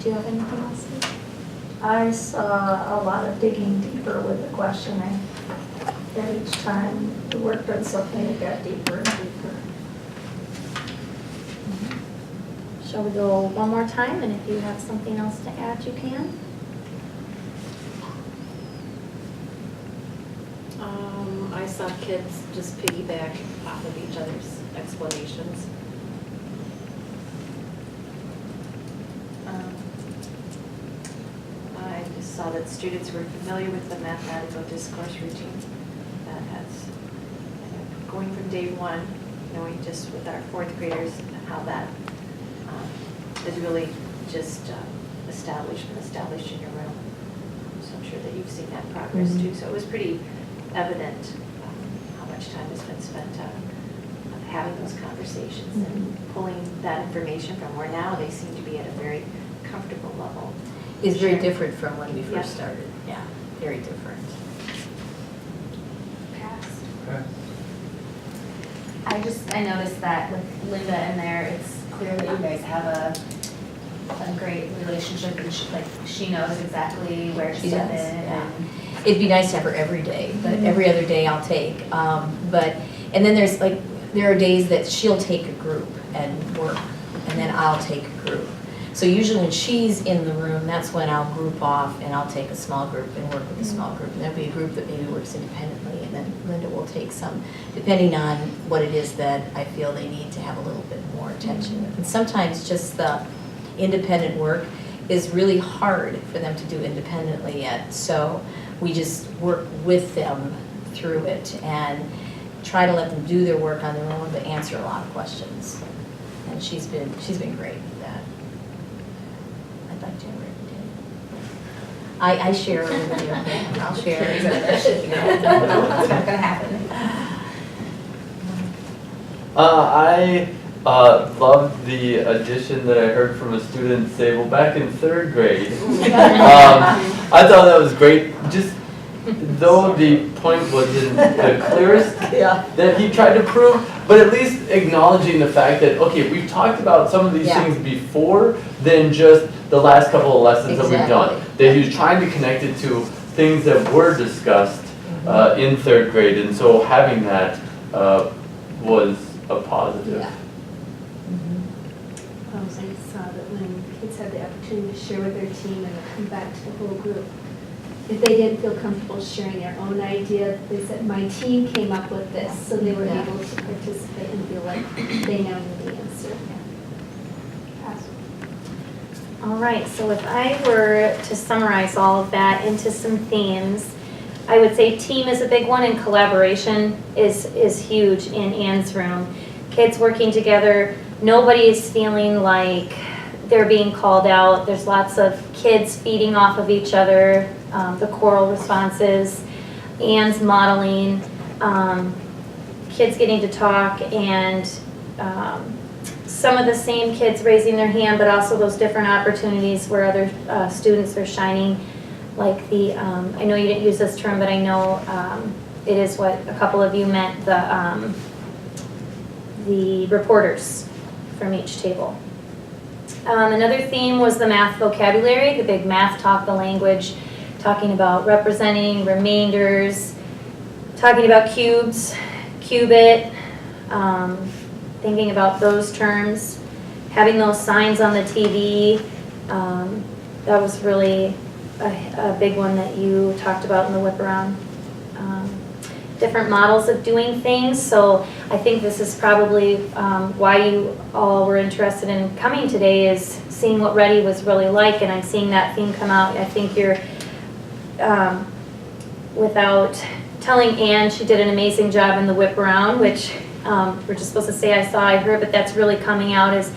Do you have anything else? I saw a lot of digging deeper with the questioning. And each time we worked on something, it got deeper and deeper. Shall we go one more time? And if you have something else to add, you can. I saw kids just piggyback off of each other's explanations. I just saw that students were familiar with the mathematical discourse routine that has, going from day one, knowing just with our fourth graders how that is really just established in your room. So I'm sure that you've seen that progress too. So it was pretty evident how much time has been spent on having those conversations and pulling that information from where now they seem to be at a very comfortable level. It's very different from when we first Yeah. started. Yeah, very different. I noticed that with Linda in there, it's clear that you guys have a great relationship, and she knows exactly where to She step does, in. yeah. And It'd be nice to have her every day, but every other day I'll take. And then there are days that she'll take a group and work, and then I'll take a group. So usually when she's in the room, that's when I'll group off and I'll take a small group and work with a small group. And there'll be a group that maybe works independently, and then Linda will take some, depending on what it is that I feel they need to have a little bit more attention with. And sometimes just the independent work is really hard for them to do independently yet. So we just work with them through it and try to let them do their work on their own, but answer a lot of questions. And she's been great with that. I'd like to have her every day. I share a little bit of it. I'll share. It's not gonna happen. I loved the addition that I heard from a student say, well, back in third grade. I thought that was great. Just though the point wasn't the clearest that he tried to prove, but at least acknowledging the fact that, okay, we've talked about some of these things before than just the last couple of lessons that we've done. That he was trying to connect it to things that were discussed in third grade, and so having that was a positive. I saw that when kids had the opportunity to share with their team and come back to the whole group, if they didn't feel comfortable sharing their own idea, they said, my team came up with this, so they were able to participate and feel like they know the answer. All right, so if I were to summarize all of that into some themes, I would say team is a big one, and collaboration is huge in Anne's room. Kids working together, nobody is feeling like they're being called out. There's lots of kids feeding off of each other, the choral responses, Anne's modeling, kids getting to talk, and some of the same kids raising their hand, but also those different opportunities where other students are shining. Like the, I know you didn't use this term, but I know it is what a couple of you meant, the reporters from each table. Another theme was the math vocabulary, the big math talk, the language, talking about representing, remainders, talking about cubes, qubit, thinking about those terms, having those signs on the TV. That was really a big one that you talked about in the whip around. Different models of doing things, so I think this is probably why you all were interested in coming today, is seeing what Ready was really like, and I'm seeing that theme come out. I think you're, without telling Anne, she did an amazing job in the whip around, which we're just supposed to say I saw, I heard, but that's really coming out as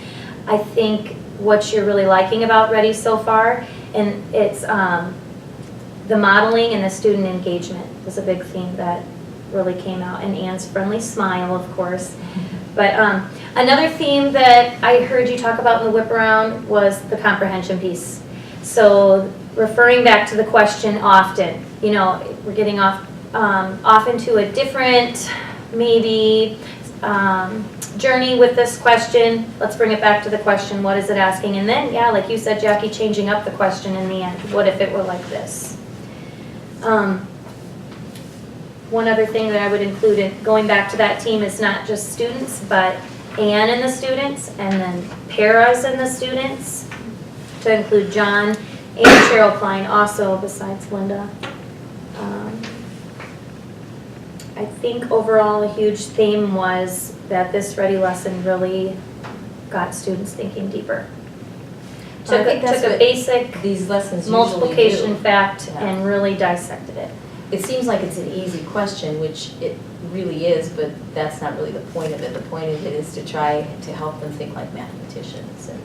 I think what you're really liking about Ready so far, and it's the modeling and the student engagement was a big theme that really came out, and Anne's friendly smile, of course. But another theme that I heard you talk about in the whip around was the comprehension piece. So referring back to the question often, you know, we're getting off into a different, maybe journey with this question. Let's bring it back to the question, what is it asking? And then, yeah, like you said, Jackie, changing up the question in the end. What if it were like this? One other thing that I would include in going back to that team is not just students, but Anne and the students, and then paras and the students, to include John and Cheryl Klein also, besides Linda. I think overall a huge theme was that this Ready lesson really got students thinking deeper. I think that's Took a what basic these lessons multiplication usually do. fact Yeah. and really dissected it. It seems like it's an easy question, which it really is, but that's not really the point of it. The point of it is to try to help them think like mathematicians and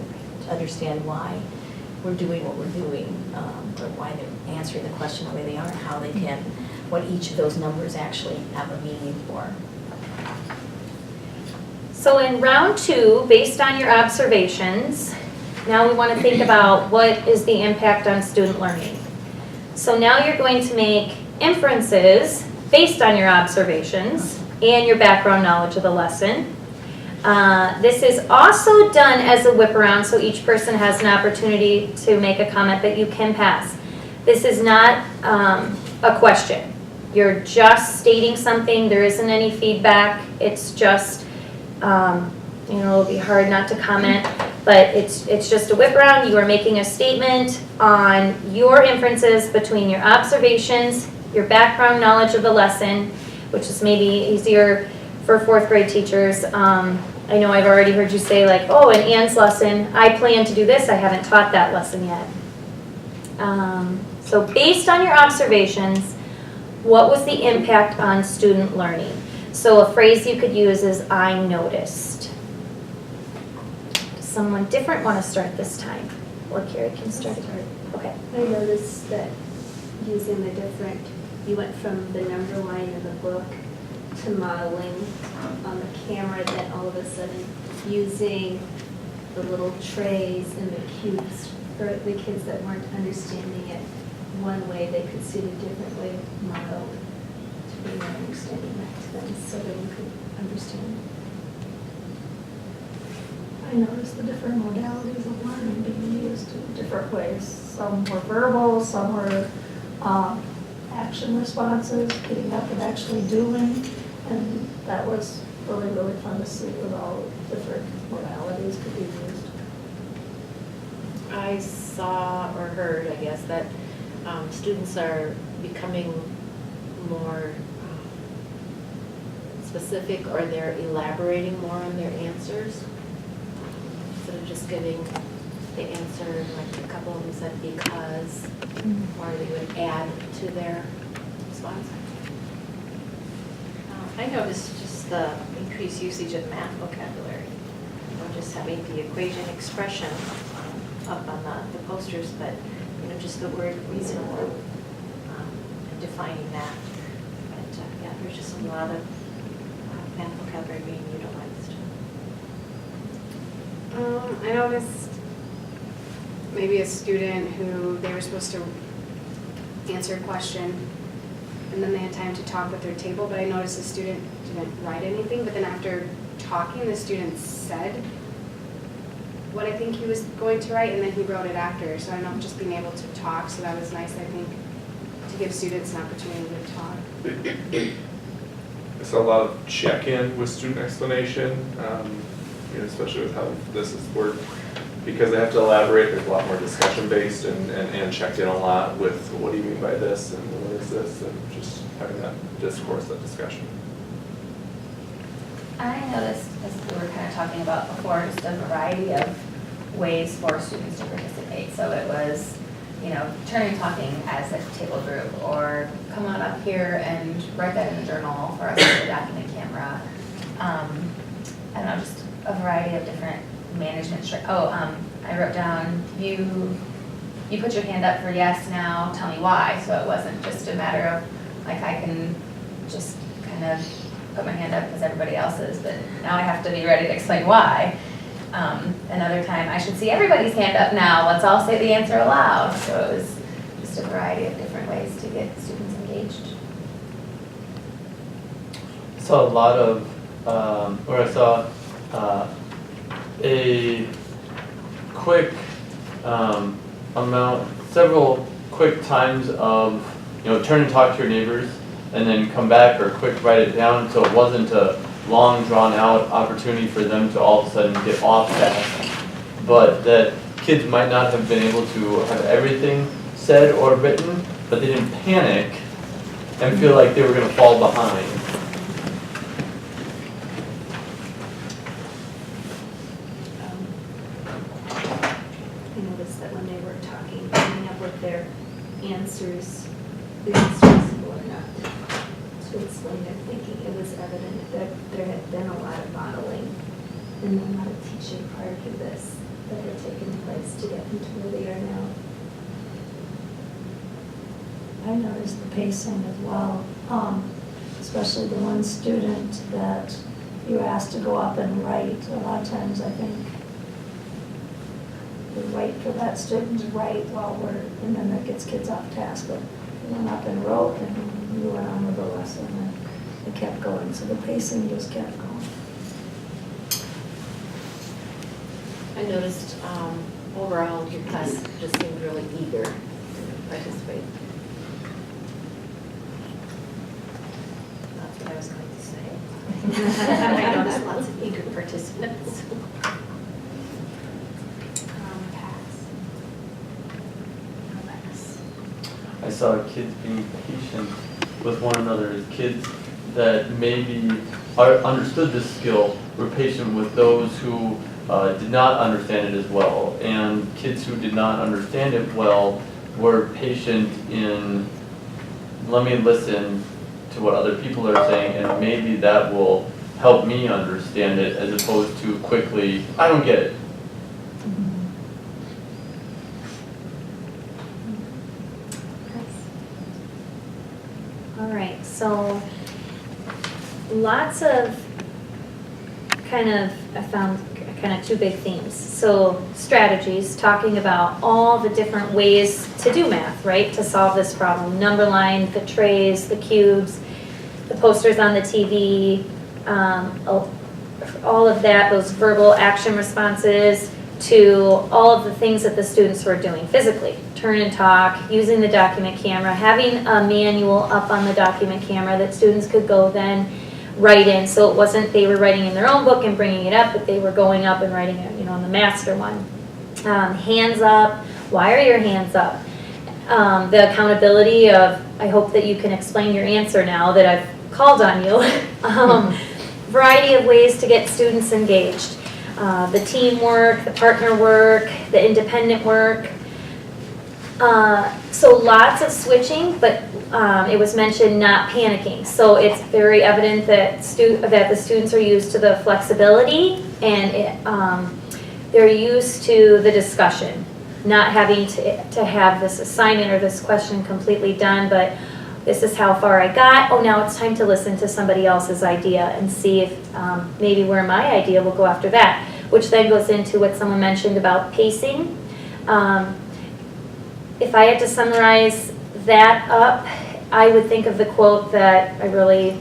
to understand why we're doing what we're doing, or why they're answering the question the way they are, and how they can, what each of those numbers actually have a meaning for. So in round 2, based on your observations, now we want to think about what is the impact on student learning. So now you're going to make inferences based on your observations and your background knowledge of the lesson. This is also done as a whip around, so each person has an opportunity to make a comment that you can pass. This is not a question. You're just stating something. There isn't any feedback. It's just, it'll be hard not to comment, but it's just a whip around. You are making a statement on your inferences between your observations, your background knowledge of the lesson, which is maybe easier for 4th grade teachers. I know I've already heard you say like, oh, in Anne's lesson, I plan to do this. I haven't taught that lesson yet. So based on your observations, what was the impact on student learning? So a phrase you could use is, I noticed. Does someone different want to start this time? Or Carrie can start. Okay. I noticed that using the different, you went from the number line in the book to modeling on the camera, then all of a sudden using the little trays and the cubes for the kids that weren't understanding it one way, they could see it a different way modeled to bring that understanding back to them so that we could understand. I noticed the different modalities of learning being used in different ways. Some were verbal, some were action responses, getting up and actually doing, and that was really, really fun to see with all different modalities could be used. I saw or heard, I guess, that students are becoming more specific, or they're elaborating more on their answers. Instead of just giving the answer, like a couple of them said because, or they would add to their response. I noticed just the increased usage of math vocabulary. Just having the equation expression up on the posters, but just the word reasonable and defining that. But yeah, there's just a lot of math vocabulary being utilized. I noticed maybe a student who they were supposed to answer a question and then they had time to talk with their table, but I noticed the student didn't write anything, but then after talking, the student said what I think he was going to write, and then he wrote it after. So I don't know, just being able to talk, so that was nice, I think, to give students an opportunity to talk. It's a lot of check-in with student explanation, especially with how this is worked. Because they have to elaborate, there's a lot more discussion-based and checked in a lot with what do you mean by this and what is this, and just having that discourse, that discussion. I noticed, as we were kind of talking about before, just a variety of ways for students to participate. So it was, turn and talking as a table group, or come on up here and write that in the journal for us with the document camera. I don't know, just a variety of different management. I wrote down, you put your hand up for yes now, tell me why. So it wasn't just a matter of, like, I can just kind of put my hand up because everybody else is, but now I have to be ready to explain why. Another time, I should see everybody's hand up now, let's all say the answer aloud. So it was just a variety of different ways to get students engaged. So a lot of where I saw a quick several quick times of, turn and talk to your neighbors and then come back, or quick write it down, so it wasn't a long drawn out opportunity for them to all of a sudden get off task, but that kids might not have been able to have everything said or written, but they didn't panic and feel like they were going to fall behind. I noticed that when they were talking, coming up with their answers, the answers were not to explain their thinking. It was evident that there had been a lot of modeling and a lot of teaching prior to this that had taken place to get into where they are now. I noticed the pacing as well, especially the one student that you asked to go up and write. A lot of times I think we wait for that student to write and then that gets kids off task. But you went up and wrote and you went on with the lesson and it kept going. So the pacing just kept going. I noticed overall your class just seemed really eager to participate. That's what I was going to say. I noticed lots of eager participants. I saw kids being patient with one another, kids that maybe understood this skill were patient with those who did not understand it as well, and kids who did not understand it well were patient in, let me listen to what other people are saying, and maybe that will help me understand it, as opposed to quickly, I don't get it. All right, so lots of I found kind of two big themes. So strategies, talking about all the different ways to do math, right? To solve this problem. Number line, the trays, the cubes, the posters on the TV, all of that, those verbal action responses to all of the things that the students were doing physically. Turn and talk, using the document camera, having a manual up on the document camera that students could go then write in. So it wasn't they were writing in their own book and bringing it up, but they were going up and writing it, on the master one. Hands up. Why are your hands up? The accountability of, I hope that you can explain your answer now that I've called on you. Variety of ways to get students engaged. The teamwork, the partner work, the independent work. So lots of switching, but it was mentioned not panicking. So it's very evident that the students are used to the flexibility and they're used to the discussion, not having to have this assignment or this question completely done, but this is how far I got. Oh, now it's time to listen to somebody else's idea and see if maybe where my idea will go after that, which then goes into what someone mentioned about pacing. If I had to summarize that up, I would think of the quote that I really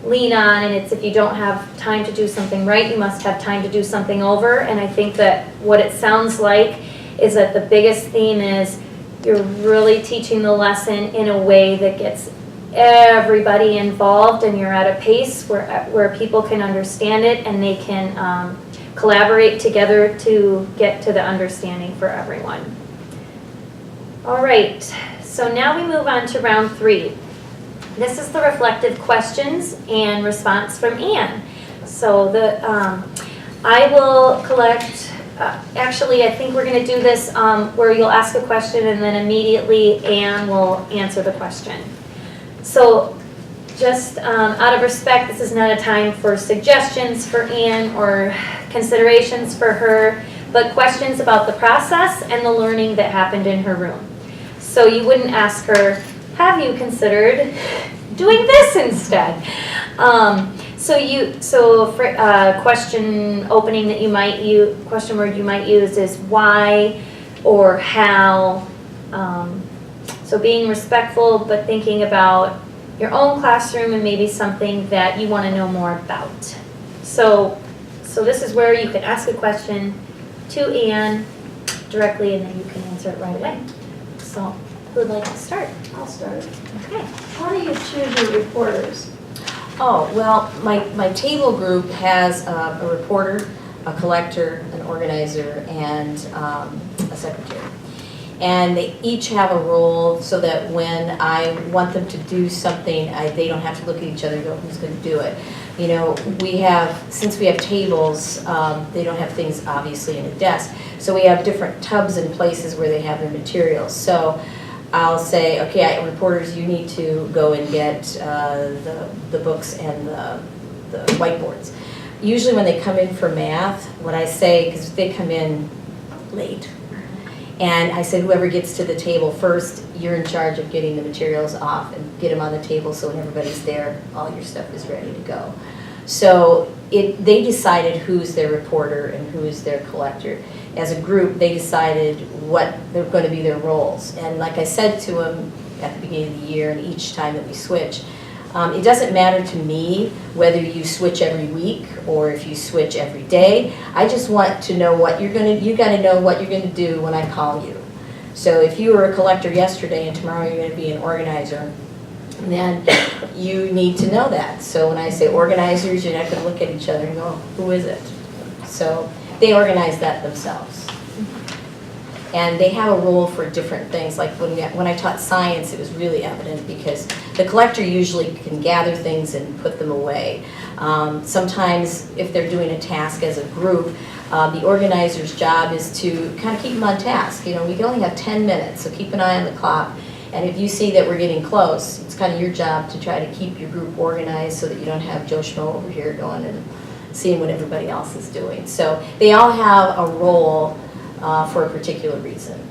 lean on, and it's, if you don't have time to do something right, you must have time to do something over. And I think that what it sounds like is that the biggest theme is you're really teaching the lesson in a way that gets everybody involved, and you're at a pace where people can understand it and they can collaborate together to get to the understanding for everyone. All right, so now we move on to round 3. This is the reflective questions and response from Anne. So I will collect, actually I think we're going to do this where you'll ask a question and then immediately Anne will answer the question. So just out of respect, this is not a time for suggestions for Anne or considerations for her, but questions about the process and the learning that happened in her room. So you wouldn't ask her, have you considered doing this instead? So question opening that you might use, question word you might use is why or how. So being respectful, but thinking about your own classroom and maybe something that you want to know more about. So this is where you can ask a question to Anne directly and then you can answer it right away. So who would like to start? I'll start. Okay. How do you choose your reporters? Oh, well, my table group has a reporter, a collector, an organizer, and a secretary. And they each have a role so that when I want them to do something, they don't have to look at each other and go, who's going to do it? You know, since we have tables, they don't have things obviously in a desk. So we have different tubs and places where they have their materials. So I'll say, okay, reporters, you need to go and get the books and the whiteboards. Usually when they come in for math, what I say, because they come in late, and I said, whoever gets to the table first, you're in charge of getting the materials off and get them on the table so when everybody's there, all your stuff is ready to go. So they decided who's their reporter and who's their collector. As a group, they decided what they're going to be their roles. And like I said to them at the beginning of the year and each time that we switch, it doesn't matter to me whether you switch every week or if you switch every day. I just want to know what you got to know what you're going to do when I call you. So if you were a collector yesterday and tomorrow you're going to be an organizer, then you need to know that. So when I say organizers, you're not going to look at each other and go, who is it? So they organize that themselves. And they have a role for different things. Like when I taught science, it was really evident because the collector usually can gather things and put them away. Sometimes if they're doing a task as a group, the organizer's job is to kind of keep them on task. You know, we can only have 10 minutes, so keep an eye on the clock. And if you see that we're getting close, it's kind of your job to try to keep your group organized so that you don't have Joe Schmo over here going and seeing what everybody else is doing. So they all have a role for a particular reason.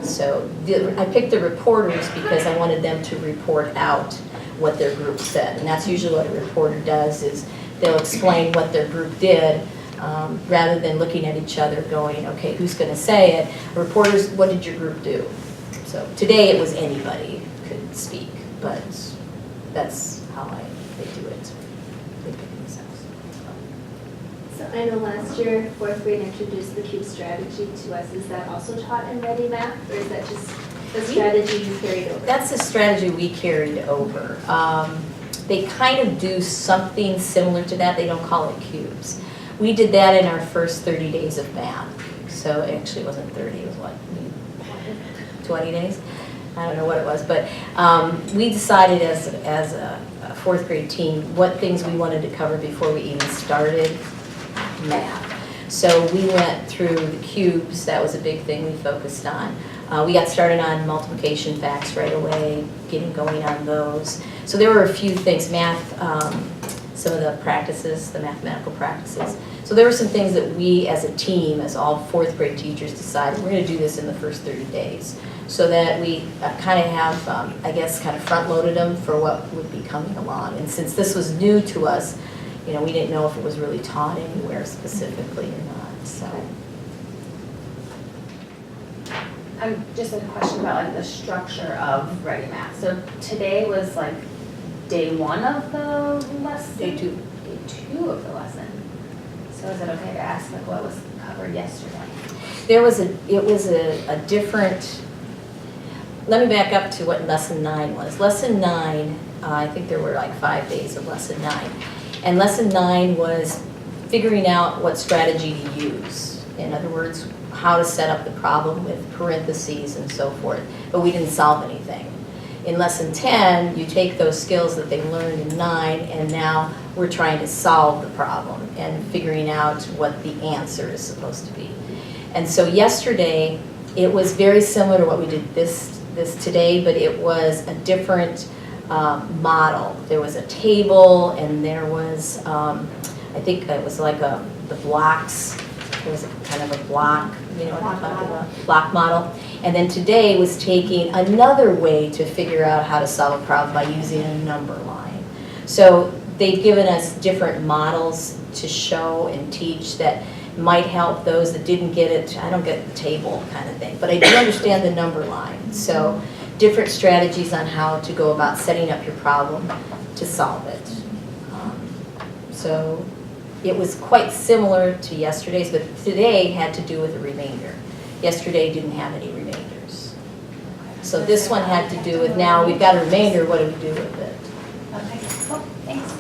So I picked the reporters because I wanted them to report out what their group said. And that's usually what a reporter does, is they'll explain what their group did rather than looking at each other going, okay, who's going to say it? Reporters, what did your group do? So today it was anybody could speak, but that's how they do it. They pick themselves. So I know last year, fourth grade introduced the CUBE strategy to us. Is that also taught in Ready Math, or is that just the strategy you carried over? That's the strategy we carried over. They kind of do something similar to that. They don't call it cubes. We did that in our first 30 days of math. So actually it wasn't 30, it was what, 20 days? I don't know what it was, but we decided as a fourth grade team what things we wanted to cover before we even started math. So we went through the cubes. That was a big thing we focused on. We got started on multiplication facts right away, getting going on those. So there were a few things, math, some of the practices, the mathematical practices. So there were some things that we as a team, as all fourth grade teachers, decided we're going to do this in the first 30 days. So that we kind of have, I guess, kind of front-loaded them for what would be coming along. And since this was new to us, you know, we didn't know if it was really taught anywhere specifically or not, so. Just a question about like the structure of Ready Math. So today was like day one of the lesson? Day two. Day two of the lesson. So is it okay to ask like what was covered yesterday? It was a different, let me back up to what lesson 9 was. Lesson 9, I think there were like 5 days of lesson 9. And lesson 9 was figuring out what strategy to use. In other words, how to set up the problem with parentheses and so forth. But we didn't solve anything. In lesson 10, you take those skills that they learned in 9, and now we're trying to solve the problem and figuring out what the answer is supposed to be. And so yesterday, it was very similar to what we did this today, but it was a different model. There was a table, and there was, I think it was like the blocks. There was kind of a block, you know what I'm talking about, block model. And then today was taking another way to figure out how to solve a problem by using a number line. So they've given us different models to show and teach that might help those that didn't get it. I don't get the table kind of thing, but I do understand the number line. So different strategies on how to go about setting up your problem to solve it. So it was quite similar to yesterday's, but today had to do with a remainder. Yesterday didn't have any remainders. So this one had to do with, now we've got a remainder, what do we do with it? Okay, cool, thanks.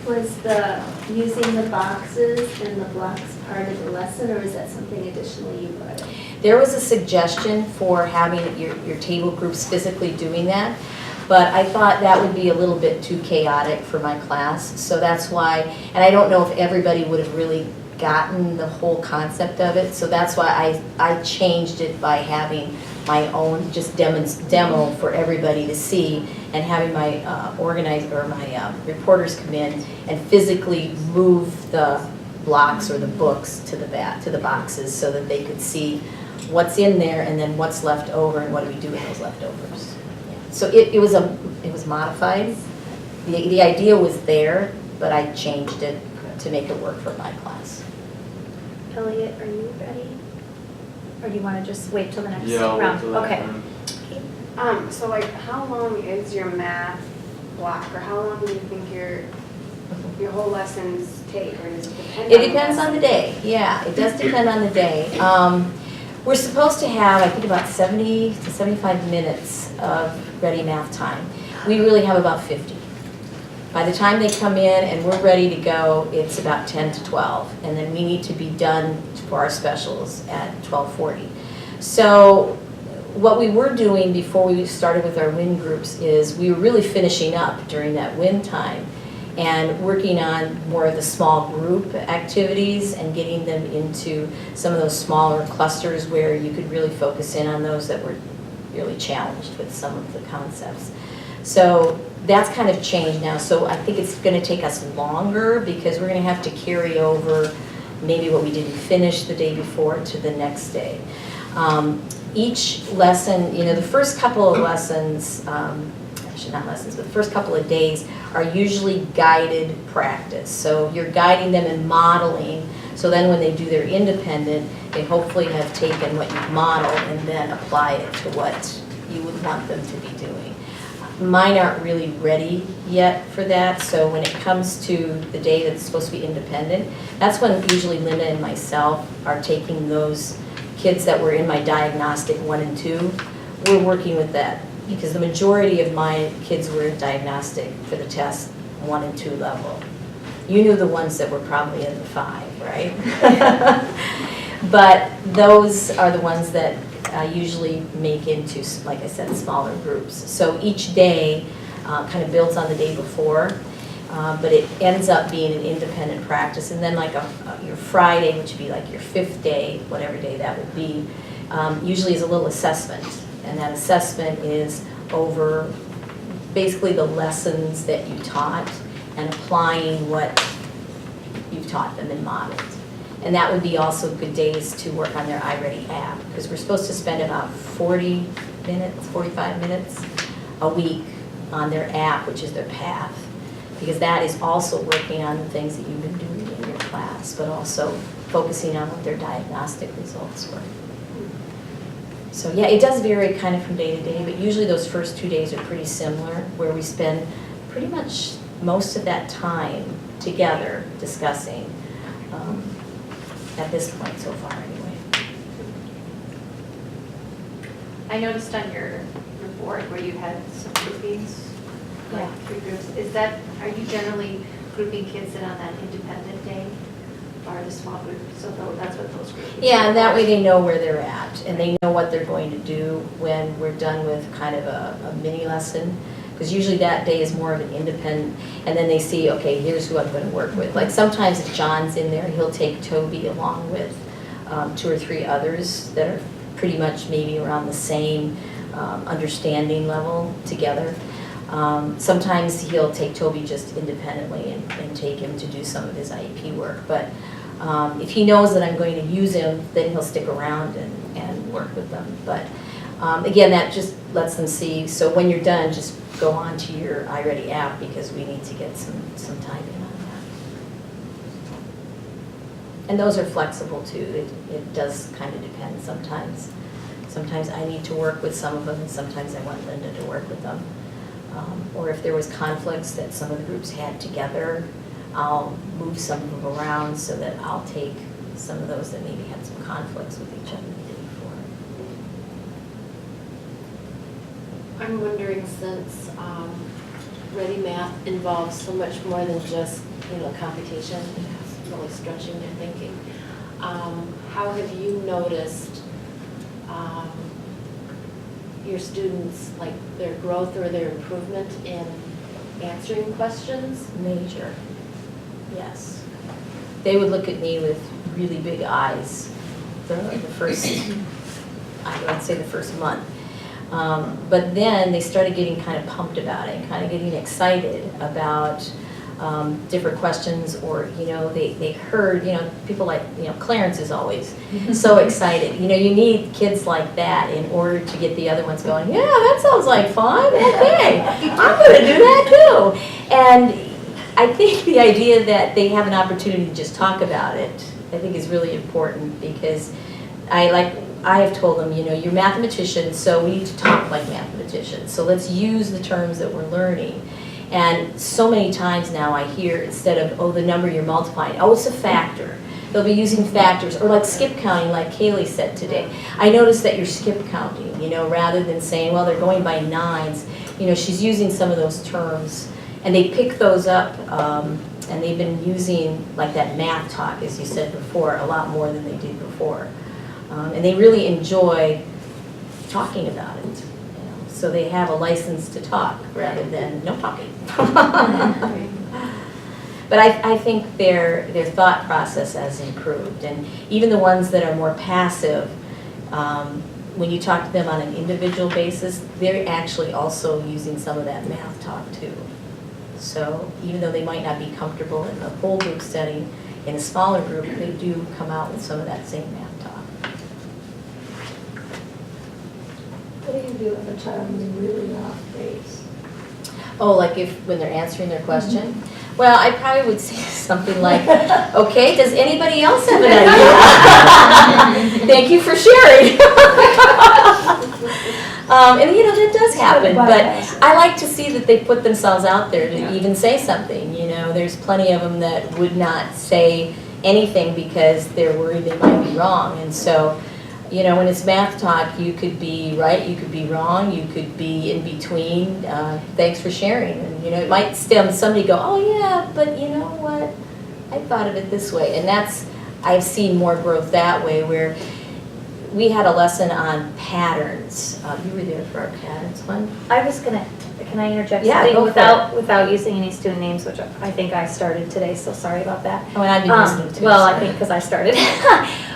Was the using the boxes and the blocks part of the lesson, or is that something additionally you brought in? There was a suggestion for having your table groups physically doing that, but I thought that would be a little bit too chaotic for my class, so that's why, and I don't know if everybody would have really gotten the whole concept of it, so that's why I changed it by having my own just demo for everybody to see, and having my reporters come in and physically move the blocks or the books to the boxes so that they could see what's in there and then what's left over and what do we do with those leftovers. So it was modified. The idea was there, but I changed it to make it work for my class. Elliot, are you ready? Or do you want to just wait till the next Yeah, I'll wait round? till that Okay. round. So like, how long is your math block, or how long do you think your whole lessons take, or does it depend? It depends on the day. Yeah, it does depend on the day. We're supposed to have, I think, about 70 to 75 minutes of ready math time. We really have about 50. By the time they come in and we're ready to go, it's about 10 to 12, and then we need to be done for our specials at 12:40. So what we were doing before we started with our WIN groups is we were really finishing up during that WIN time and working on more of the small group activities and getting them into some of those smaller clusters where you could really focus in on those that were really challenged with some of the concepts. So that's kind of changed now. So I think it's going to take us longer because we're going to have to carry over maybe what we didn't finish the day before to the next day. Each lesson, the first couple of lessons, actually not lessons, but the first couple of days are usually guided practice. So you're guiding them and modeling, so then when they do their independent, they hopefully have taken what you've modeled and then apply it to what you would want them to be doing. Mine aren't really ready yet for that, so when it comes to the day that's supposed to be independent, that's when usually Linda and myself are taking those kids that were in my diagnostic 1 and 2. We're working with that because the majority of my kids were in diagnostic for the test 1 and 2 level. You knew the ones that were probably in the 5, right? But those are the ones that usually make into, like I said, smaller groups. So each day kind of builds on the day before, but it ends up being an independent practice. And then like your Friday, which would be like your 5th day, whatever day that would be, usually is a little assessment. And that assessment is over basically the lessons that you taught and applying what you've taught them and modeled. And that would be also good days to work on their iReady app, because we're supposed to spend about 40 minutes, 45 minutes a week on their app, which is their path, because that is also working on the things that you've been doing in your class, but also focusing on what their diagnostic results were. So yeah, it does vary kind of from day to day, but usually those first 2 days are pretty similar, where we spend pretty much most of that time together discussing at this point so far anyway. I noticed on your report where you had some groupings, like 3 groups. Are you generally grouping kids in on that independent day? Or the small group, so that's what those groups. Yeah, and that way they know where they're at, and they know what they're going to do when we're done with kind of a mini lesson. Because usually that day is more of an independent, and then they see, okay, here's who I'm going to work with. Like sometimes if John's in there, he'll take Toby along with 2 or 3 others that are pretty much maybe around the same understanding level together. Sometimes he'll take Toby just independently and take him to do some of his IEP work. But if he knows that I'm going to use him, then he'll stick around and work with them. But again, that just lets them see. So when you're done, just go on to your iReady app, because we need to get some time in on that. And those are flexible too. It does kind of depend sometimes. Sometimes I need to work with some of them, and sometimes I want Linda to work with them. Or if there was conflicts that some of the groups had together, I'll move some of them around so that I'll take some of those that maybe had some conflicts with each other the day before. I'm wondering, since Ready Math involves so much more than just, computation, it's really stretching their thinking. How have you noticed your students, like their growth or their improvement in answering questions? Major, yes. They would look at me with really big eyes the first, I would say the first month. But then they started getting kind of pumped about it, kind of getting excited about different questions, or, they heard, people like, Clarence is always so excited. You need kids like that in order to get the other ones going, yeah, that sounds like fun, okay, I'm gonna do that too. And I think the idea that they have an opportunity to just talk about it, I think is really important, because I have told them, you're mathematicians, so we need to talk like mathematicians. So let's use the terms that we're learning. And so many times now I hear, instead of, oh, the number you're multiplying, oh, it's a factor. They'll be using factors, or like skip counting, like Kaylee said today. I noticed that you're skip counting, rather than saying, well, they're going by nines. She's using some of those terms, and they pick those up, and they've been using like that math talk, as you said before, a lot more than they did before. And they really enjoy talking about it. So they have a license to talk rather than no talking. But I think their thought process has improved. And even the ones that are more passive, when you talk to them on an individual basis, they're actually also using some of that math talk too. So even though they might not be comfortable in a whole group setting, in a smaller group, they do come out with some of that same math talk. What do you do if a child is really off base? Oh, like when they're answering their question? Well, I probably would say something like, okay, does anybody else have an idea? Thank you for sharing. And that does happen, but I like to see that they put themselves out there to even say something. There's plenty of them that would not say anything because they're worried they might be wrong. And so, when it's math talk, you could be right, you could be wrong, you could be in between. Thanks for sharing. And, it might stem somebody go, oh yeah, but you know what? I thought of it this way. And I've seen more growth that way, where we had a lesson on patterns. You were there for our patterns one. Can I interject Yeah, something go for without using any student names, which I think I started today, so sorry about that. Oh, and I've been using them too. Well, sorry. I think because I started.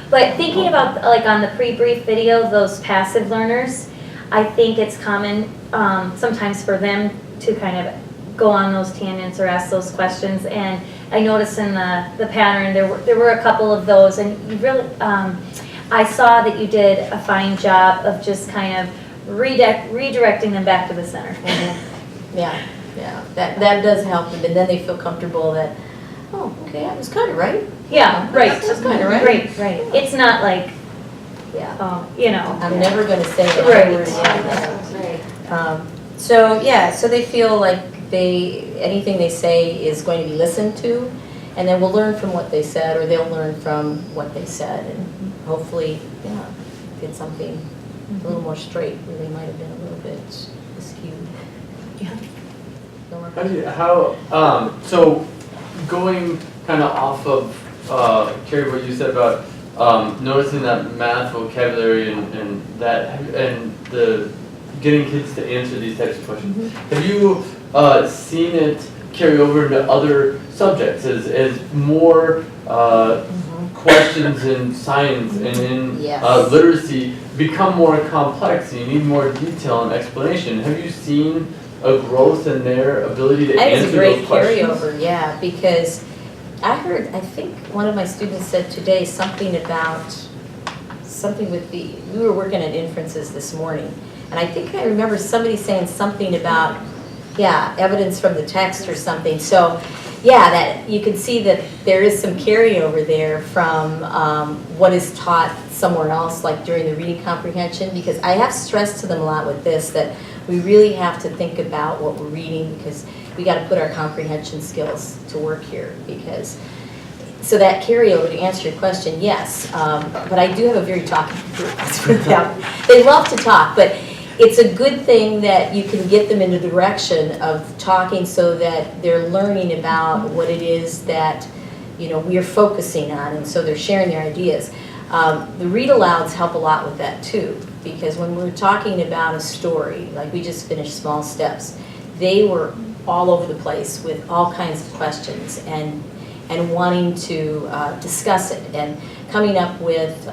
But thinking about, like on the pre-brief video, those passive learners, I think it's common sometimes for them to kind of go on those tangents or ask those questions. And I noticed in the pattern there were a couple of those, and you really I saw that you did a fine job of just kind of redirecting them back to the center. Mm-hmm. Yeah, that does help them, and then they feel comfortable that, oh, okay, I was kind of right. Yeah, right. That's kind of right. Right. It's not like, I'm never going to say that Right. word again. So they feel like anything they say is going to be listened to, and then we'll learn from what they said, or they'll learn from what they said, and hopefully, get something a little more straight where they might have been a little bit skewed. Yeah. So going kind of off of Carrie, what you said about noticing that math vocabulary and the getting kids to answer these types of questions. Mm-hmm. Have you seen it carry over into other subjects as more questions in science and in literacy become more complex and you need more detail and explanation? Have you seen a growth in their ability to answer those questions? That is a great carryover, yeah, because I think one of my students said today something with we were working at inferences this morning, and I think I remember somebody saying something about, evidence from the text or something. So yeah, that you can see that there is some carryover there from what is taught somewhere else, like during the reading comprehension, because I have stressed to them a lot with this, that we really have to think about what we're reading, because we got to put our comprehension skills to work here, because, so that carryover, to answer your question, yes, but I do have a very talkative group, let's put it that way. They love to talk, but it's a good thing that you can get them in the direction of talking so that they're learning about what it is that, you know, we're focusing on, and so they're sharing their ideas. The read alouds help a lot with that too, because when we're talking about a story, like we just finished Small Steps, they were all over the place with all kinds of questions and wanting to discuss it and coming up with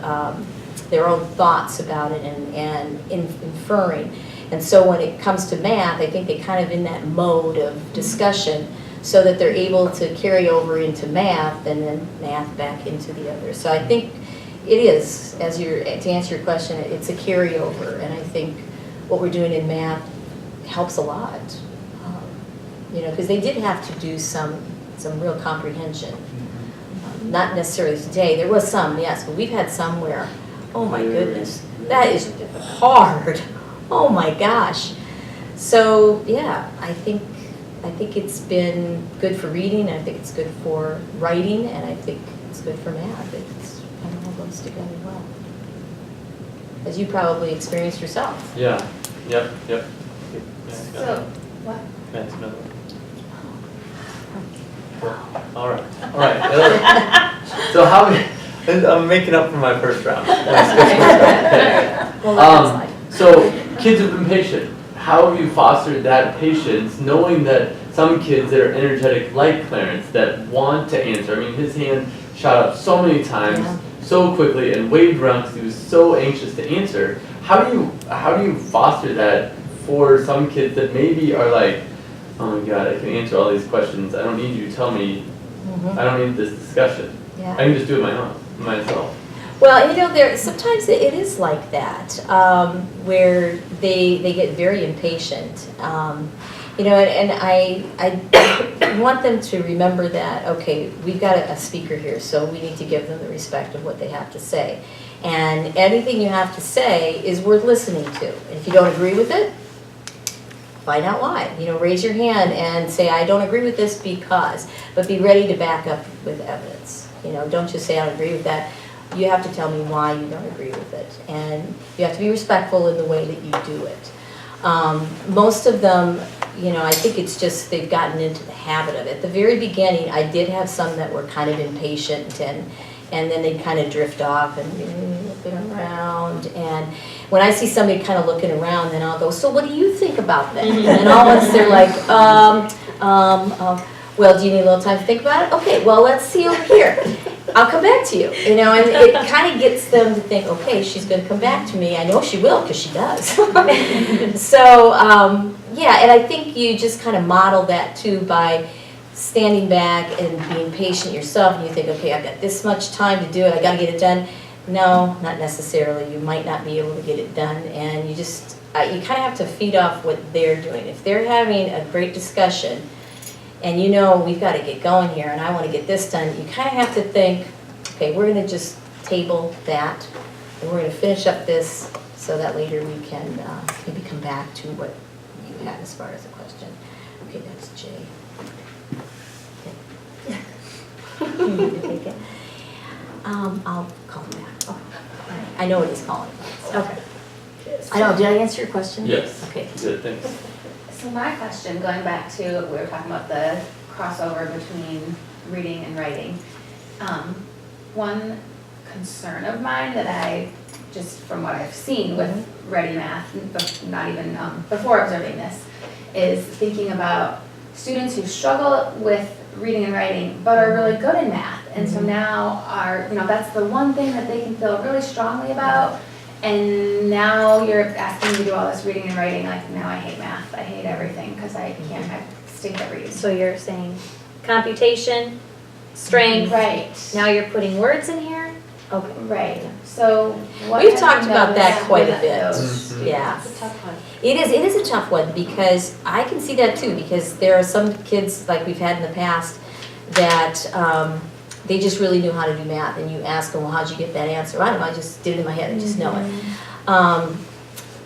their own thoughts about it and inferring. And so when it comes to math, I think they kind of in that mode of discussion so that they're able to carry over into math and then math back into the other. So I think it is, to answer your question, it's a carryover, and I think what we're doing in math helps a lot. You know, because they did have to do some real comprehension. Not necessarily today, there was some, yes, but we've had some where, oh my goodness, that is hard. Oh my gosh. So yeah, I think it's been good for reading, I think it's good for writing, and I think it's good for math. It's kind of all goes together well. As you probably experienced yourself. Yeah. Yep. So, what? That's another one. All right. So how? I'm making up for my first round. So kids have been patient. How have you fostered that patience, knowing that some kids that are energetic, like Clarence, that want to answer? I mean, his hand shot up so many times, so quickly, and waved around because he was so anxious to answer. How do you foster that for some kids that maybe are like, oh my God, I can answer all these questions. I don't need you to tell me. I don't need this discussion. Yeah. I can just do it myself. Well, you know, sometimes it is like that, where they get very impatient. You know, and I want them to remember that, okay, we've got a speaker here, so we need to give them the respect of what they have to say. And anything you have to say is worth listening to. And if you don't agree with it, find out why. You know, raise your hand and say, I don't agree with this because, but be ready to back up with evidence. You know, don't just say I don't agree with that. You have to tell me why you don't agree with it. And you have to be respectful in the way that you do it. Most of them, you know, I think it's just they've gotten into the habit of it. At the very beginning, I did have some that were kind of impatient and then they'd kind of drift off and looking around. And when I see somebody kind of looking around, then I'll go, so what do you think about that? And all of us, they're like, well, do you need a little time to think about it? Okay, well, let's see over here. I'll come back to you, you know, and it kind of gets them to think, okay, she's going to come back to me. I know she will because she does. So, yeah, and I think you just kind of model that too by standing back and being patient yourself, and you think, okay, I've got this much time to do it, I got to get it done. No, not necessarily. You might not be able to get it done, and you just, you kind of have to feed off what they're doing. If they're having a great discussion, and you know we've got to get going here, and I want to get this done, you kind of have to think, okay, we're going to just table that, and we're going to finish up this so that later we can maybe come back to what you had as far as a question. Okay, that's Jay. You need to take it. I'll call him back. Oh, I know what he's calling. Okay. I know, did I answer your question? Yes. Okay. Good, thanks. So my question, going back to, we were talking about the crossover between reading and writing. One concern of mine that I, just from what I've seen with Ready Math, not even before observing this, is thinking about students who struggle with reading and writing but are really good in math. And so now are, you know, that's the one thing that they can feel really strongly about. And now you're asking me to do all this reading and writing, like now I hate math, I hate everything because I stink at reading. So you're saying computation, strength. Right. Now you're putting words in here? Okay. Right. So what We've talked about that quite a bit. Mm-hmm. Yeah. It's a tough one. It is a tough one because I can see that too, because there are some kids like we've had in the past that they just really knew how to do math, and you ask them, well, how'd you get that answer? I don't know, I just did it in my head, I just know it.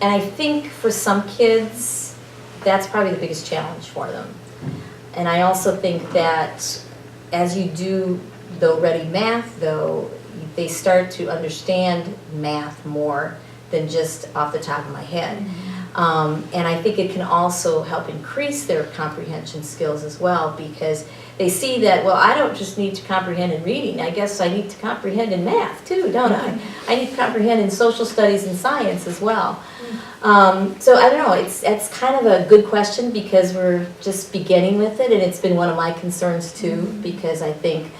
And I think for some kids, that's probably the biggest challenge for them. And I also think that as you do the ready math, though, they start to understand math more than just off the top of my head. And I think it can also help increase their comprehension skills as well, because they see that, well, I don't just need to comprehend in reading, I guess I need to comprehend in math too, don't I? I need to comprehend in social studies and science as well. So I don't know, it's kind of a good question because we're just beginning with it, and it's been one of my concerns too, because I think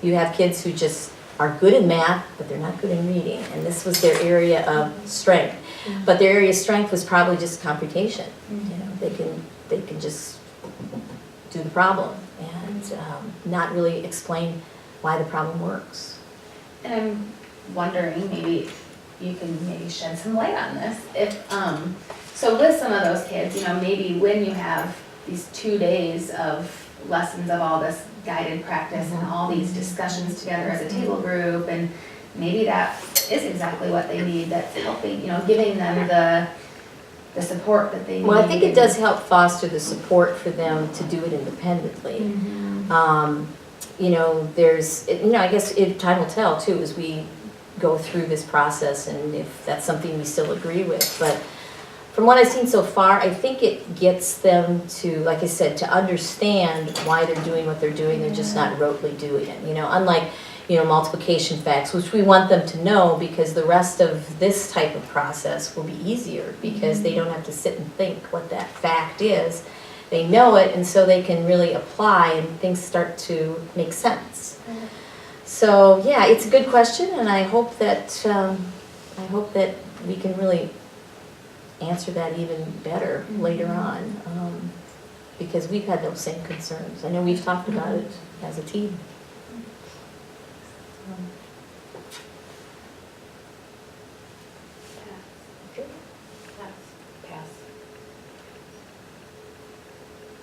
you have kids who just are good in math, but they're not good in reading, and this was their area of strength. But their area of strength was probably just computation. You know, they can just do the problem and not really explain why the problem works. And I'm wondering, maybe you can maybe shed some light on this. If so with some of those kids, you know, maybe when you have these 2 days of lessons of all this guided practice and all these discussions together as a table group, and maybe that is exactly what they need, that's helping, you know, giving them the support that they need. Well, I think it does help foster the support for them to do it independently. You know, there's, you know, I guess time will tell too as we go through this process and if that's something we still agree with. But from what I've seen so far, I think it gets them to, like I said, to understand why they're doing what they're doing. They're just not rotely doing it. You know, unlike, you know, multiplication facts, which we want them to know because the rest of this type of process will be easier because they don't have to sit and think what that fact is. They know it, and so they can really apply and things start to make sense. So yeah, it's a good question, and I hope that we can really answer that even better later on, because we've had those same concerns. I know we've talked about it as a team.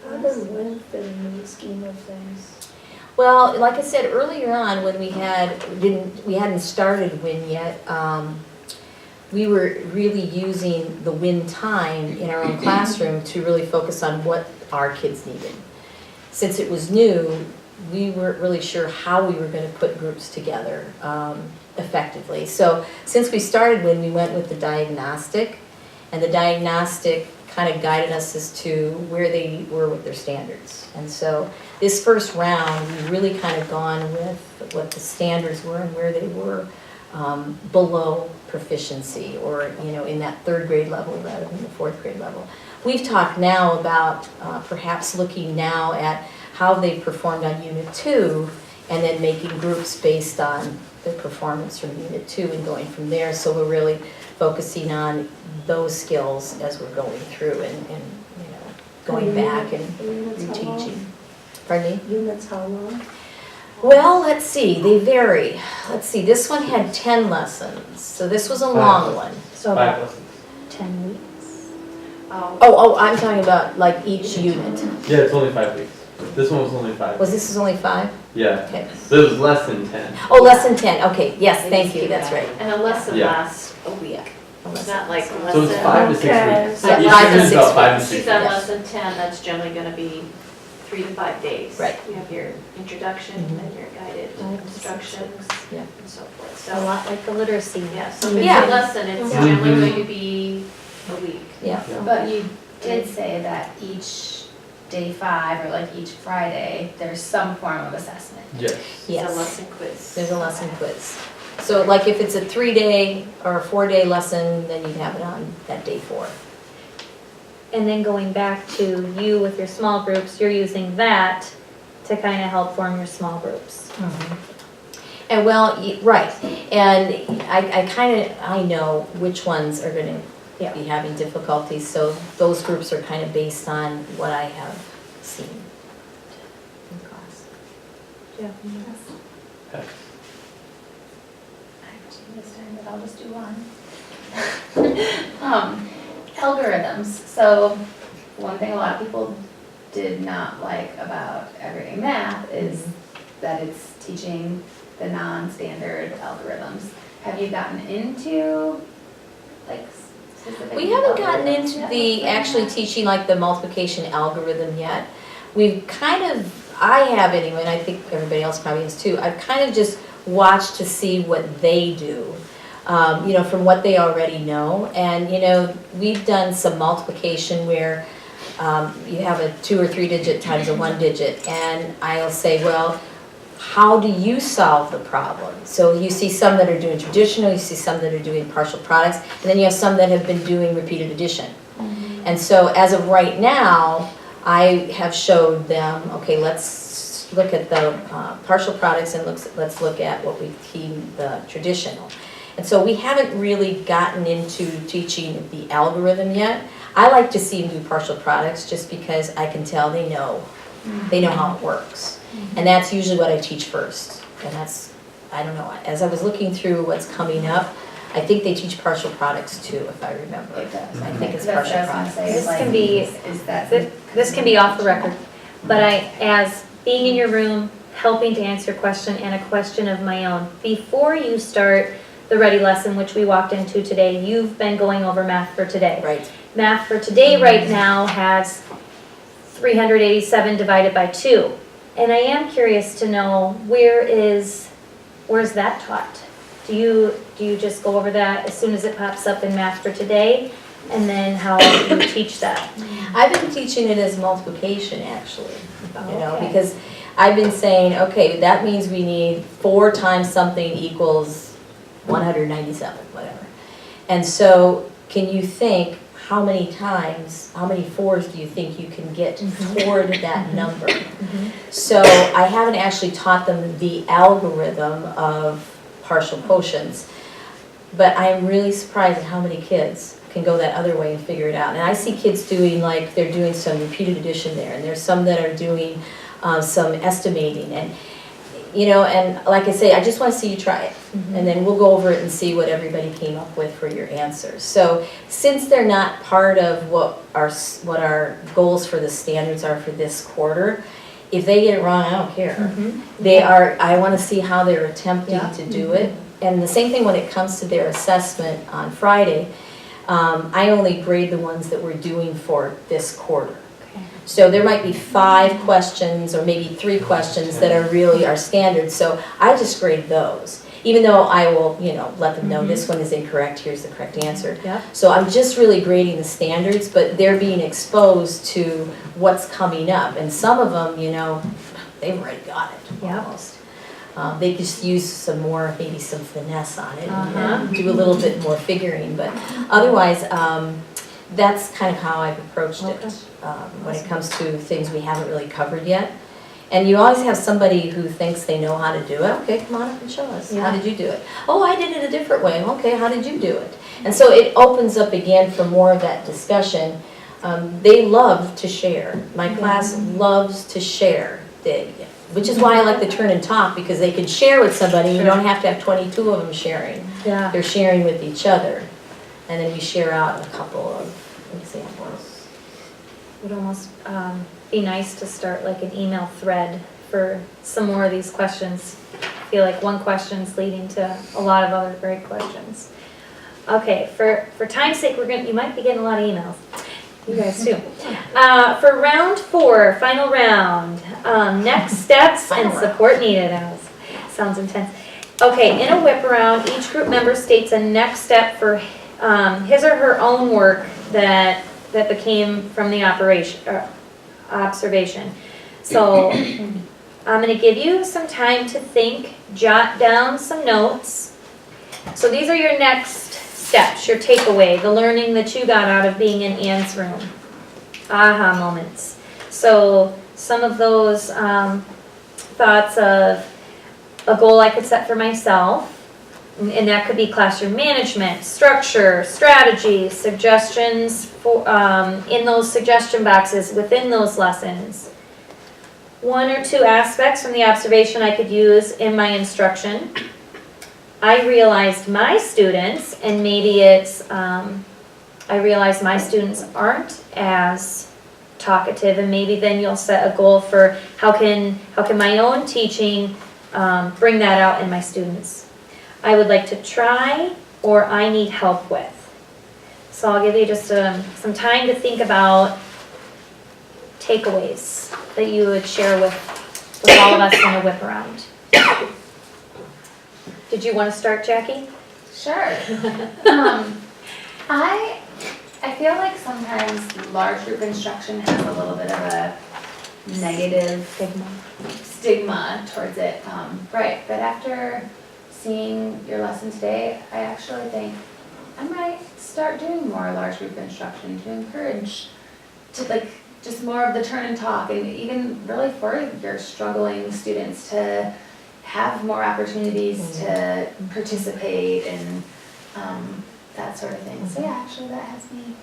How does WIN fit in the scheme of things? Well, like I said earlier on, when we hadn't started WIN yet, we were really using the WIN time in our own classroom to really focus on what our kids needed. Since it was new, we weren't really sure how we were going to put groups together effectively. So since we started WIN, we went with the diagnostic, and the diagnostic kind of guided us as to where they were with their standards. And so this first round, we really kind of gone with what the standards were and where they were below proficiency, or, you know, in that 3rd grade level rather than the 4th grade level. We've talked now about perhaps looking now at how they performed on Unit 2 and then making groups based on the performance from Unit 2 and going from there. So we're really focusing on those skills as we're going through and you know, going back and reteaching. Pardon me? Units how long? Well, let's see, they vary. Let's see, this one had 10 lessons, so this was a long one. So 5 about lessons. 10 weeks. Oh, I'm talking about like each unit. Yeah, it's only 5 weeks. This one was only 5. Was this only 5? Yeah. Okay. So it was less than 10. Oh, less than 10, okay, yes, thank you, that's right. And a lesson Yeah. lasts a week. It's not like lesson. So it's 5 to 6 Okay. weeks. Yeah, Each 5 to unit's 6 about 5 to 6 She's on weeks. lesson 10, that's generally gonna be 3 to 5 days. Right. You have your introduction, then your guided 5 to 6 instructions, Yeah. and so forth. A So, lot like the literacy. yeah, so if it's Yeah. a lesson, it's Yeah. generally going to be a week. Yeah. But you did say that each day 5 or like each Friday, there's some form of assessment. Yes. It's a Yes, lesson quiz. there's a lesson quiz. So like if it's a 3-day or a 4-day lesson, then you'd have it on that day 4. And then going back to you with your small groups, you're using that to kind of help form your small groups. And well, right, and I know which ones are gonna be having difficulties, so those groups are kind of based on what I have seen in class. Yeah. Okay. I have 2 this time, but I'll just do one. Algorithms. So one thing a lot of people did not like about everyday math is that it's teaching the non-standard algorithms. Have you gotten into like specific? We haven't gotten algorithms into yet? the actually teaching like the multiplication algorithm yet. We've kind of, I have anyway, and I think everybody else probably has too. I've kind of just watched to see what they do, you know, from what they already know. And, you know, we've done some multiplication where you have a 2 or 3 digit times a 1 digit. And I'll say, well, how do you solve the problem? So you see some that are doing traditional, you see some that are doing partial products, and then you have some that have been doing repeated addition. And so as of right now, I have showed them, okay, let's look at the partial products and let's look at what we team the traditional. And so we haven't really gotten into teaching the algorithm yet. I like to see them do partial products just because I can tell they know how it works. And that's usually what I teach first. And that's, I don't know, as I was looking through what's coming up, I think they teach partial products too, if I remember. It does. I think it's That's what I partial was gonna products. say, This like, can be, is that this can be off the record, but as being in your room, helping to answer a question and a question of my own, before you start the Ready lesson, which we walked into today, you've been going over math for today. Right. Math for today right now has 387 divided by 2. And I am curious to know, where's that taught? Do you just go over that as soon as it pops up in math for today? And then how do you teach that? I've been teaching it as multiplication actually, you know, Okay. because I've been saying, okay, that means we need 4 times something equals 197, whatever. And so can you think how many times, how many 4s do you think you can get toward that number? So I haven't actually taught them the algorithm of partial quotients, but I'm really surprised at how many kids can go that other way and figure it out. And I see kids doing, like, they're doing some repeated addition there, and there's some that are doing some estimating, and you know, and like I say, I just want to see you try it, and then we'll go over it and see what everybody came up with for your answers. So since they're not part of what our goals for the standards are for this quarter, if they get it wrong, I don't care. They are. I want to see how they're attempting to do it. And the same thing when it comes to their assessment on Friday. I only grade the ones that we're doing for this quarter. So there might be 5 questions or maybe 3 questions that are really our standards. So I just grade those, even though I will, you know, let them know this one is incorrect, here's the correct answer. So I'm just really grading the standards, but they're being exposed to what's coming up. And some of them, you know, they've already got it almost. They just use some more, maybe some finesse on it and do a little bit more figuring. But otherwise, that's kind of how I've approached it when it comes to things we haven't really covered yet. And you always have somebody who thinks they know how to do it. Okay, come on up and show us. How did you do it? Oh, I did it a different way. Okay, how did you do it? And so it opens up again for more of that discussion. They love to share. My class loves to share, which is why I like the turn and talk, because they can share with somebody. You don't have to have 22 of them sharing. They're sharing with each other. And then we share out a couple of examples. It would almost be nice to start like an email thread for some more of these questions. I feel like one question's leading to a lot of other great questions. Okay, for time's sake, you might be getting a lot of emails. You guys too. For round 4, final round, next steps and support needed. Sounds intense. Okay, in a whip around, each group member states a next step for his or her own work that became from the observation. So I'm going to give you some time to think, jot down some notes. So these are your next steps, your takeaway, the learning that you got out of being in Anne's room. Aha moments. So some of those thoughts of a goal I could set for myself, and that could be classroom management, structure, strategy, suggestions for, in those suggestion boxes within those lessons. 1 or 2 aspects from the observation I could use in my instruction. I realized my students, and maybe it's, I realized my students aren't as talkative, and maybe then you'll set a goal for how can my own teaching bring that out in my students. I would like to try, or I need help with. So I'll give you just some time to think about takeaways that you would share with all of us in a whip around. Did you want to start, Jackie? Sure. I feel like sometimes large group instruction has a little bit of a negative stigma towards it. Right, but after seeing your lesson today, I actually think I might start doing more large group instruction to encourage to just more of the turn and talk, and even really for your struggling students to have more opportunities to participate and that sort of thing. So yeah, actually that has me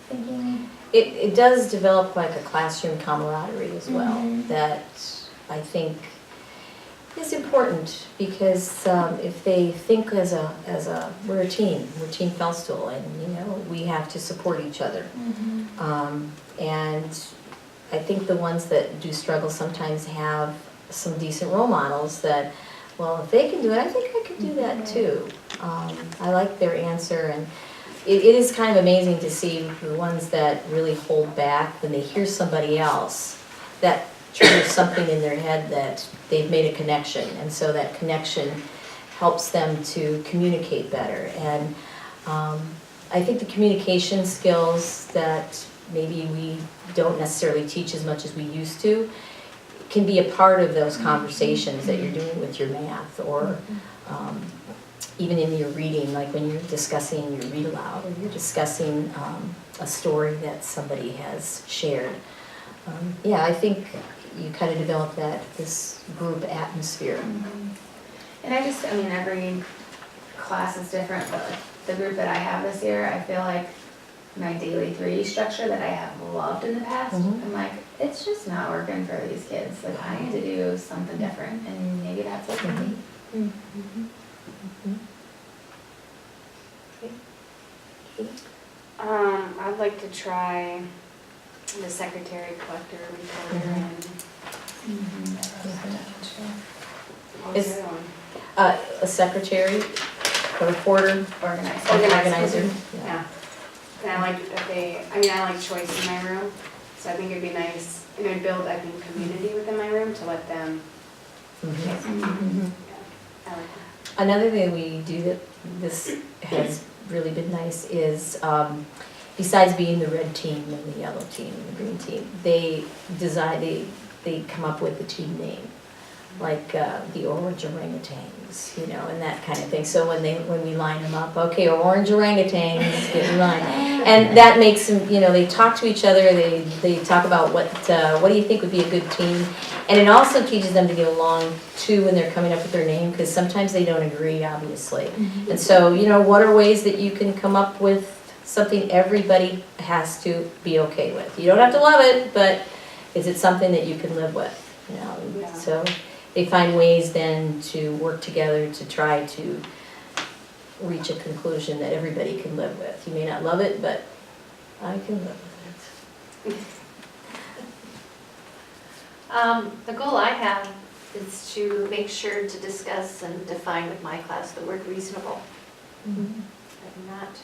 thinking. It does develop like a classroom camaraderie as well, that I think is important, because if they think we're a team Feldstool, and we have to support each other. And I think the ones that do struggle sometimes have some decent role models that, well, if they can do it, I think I could do that too. I like their answer, and it is kind of amazing to see the ones that really hold back when they hear somebody else that triggers something in their head that they've made a connection, and so that connection helps them to communicate better. And I think the communication skills that maybe we don't necessarily teach as much as we used to can be a part of those conversations that you're doing with your math, or even in your reading, like when you're discussing your read aloud, or you're discussing a story that somebody has shared. Yeah, I think you kind of develop this group atmosphere. And every class is different, but the group that I have this year, I feel like my daily 3 structure that I have loved in the past, I'm like, it's just not working for these kids. Like, I need to do something different, and maybe that's what for me. I'd like to try the secretary, collector, recorder, and Is a secretary, a reporter, organizer. Yeah. And I like that I like choice in my room, so I think it'd be nice, and I'd build, I think, community within my room to let them. I like that. Another thing we do that this has really been nice is, besides being the red team and the yellow team and the green team, they come up with the team name, like the orange orangutans, and that kind of thing. So when we line them up, okay, orange orangutans, get in line, and that makes them, they talk to each other. They talk about what do you think would be a good team, and it also teaches them to get along too when they're coming up with their name, because sometimes they don't agree, obviously. And so what are ways that you can come up with something everybody has to be okay with? You don't have to love it, but is it something that you can live with? So they find ways then to work together to try to reach a conclusion that everybody can live with. You may not love it, but I can live with it. The goal I have is to make sure to discuss and define with my class the word reasonable. I've not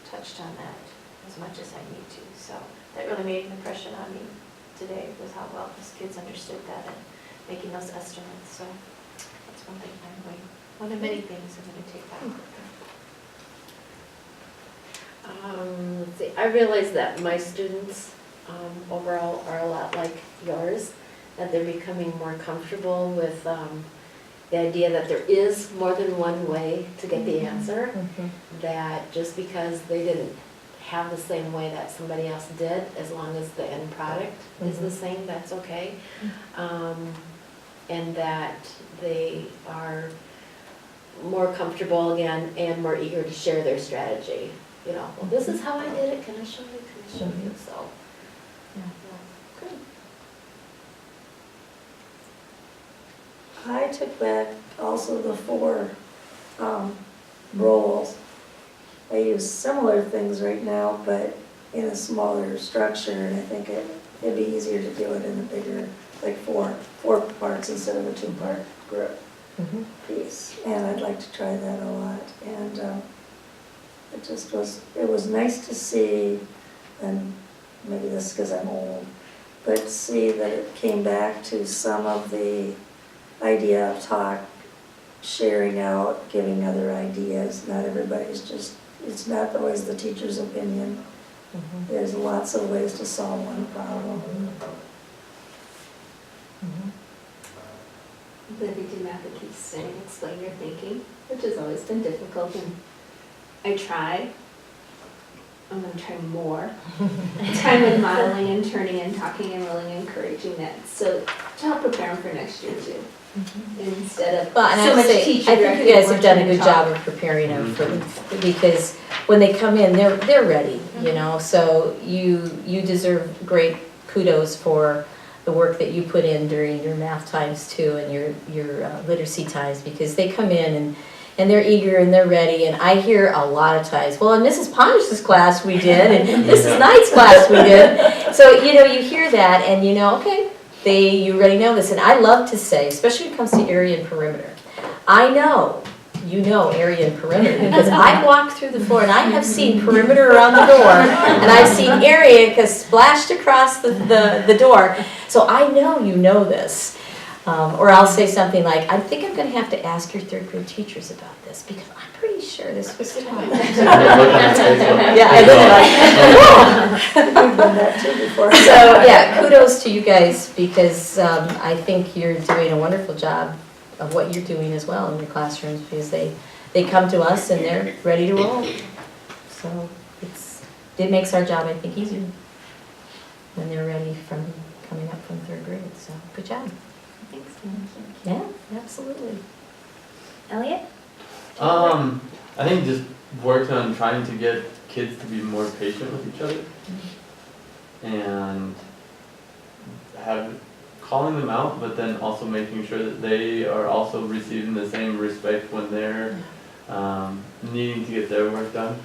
touched on that as much as I need to, so that really made an impression on me today, was how well the kids understood that and making those estimates. So that's one of many things I'm going to take back. Let's see, I realize that my students overall are a lot like yours, that they're becoming more comfortable with the idea that there is more than one way to get the answer, that just because they didn't have the same way that somebody else did, as long as the end product is the same, that's okay. And that they are more comfortable again and more eager to share their strategy. Well, this is how I did it, can I show you, can I show you? So, good. I took back also the 4 roles. I use similar things right now, but in a smaller structure, and I think it it'd be easier to do it in a bigger, like four parts instead of a 2-part group piece. And I'd like to try that a lot. And it was nice to see, and maybe this is because I'm old, but see that it came back to some of the idea of talk, sharing out, giving other ideas. Not everybody's just, it's not always the teacher's opinion. There's lots of ways to solve one problem. But they do math, it keeps saying, explain your thinking, which has always been difficult, and I try. I'm gonna try more. Time with modeling and turning and talking and really encouraging that, so to help prepare them for next year too. Instead of Well, and so I much say, teacher I think directed you guys have done a work good and job talk. of preparing them for, because when they come in, they're ready, you know, so you deserve great kudos for the work that you put in during your math times too, and your literacy times, because they come in and they're eager and they're ready, and I hear a lot of times, well, in Mrs. Ponish's class we did, and Mrs. Knight's class we did, so, you know, you hear that, and you know, okay, you already know this, and I love to say, especially when it comes to area and perimeter, I know you know area and perimeter, because I walked through the floor and I have seen perimeter around the door, and I've seen area because splashed across the door, so I know you know this. Or I'll say something like, I think I'm going to have to ask your 3rd grade teachers about this, because I'm pretty sure this was taught. Yeah, I know. We've done that too before. So, yeah, kudos to you guys, because I think you're doing a wonderful job of what you're doing as well in your classrooms, because they come to us and they're ready to roll. So it makes our job, I think, easier when they're ready from coming up from 3rd grade. So good job. Thanks. Yeah, absolutely. Elliot? I think just worked on trying to get kids to be more patient with each other, and calling them out, but then also making sure that they are also receiving the same respect when they're needing to get their work done.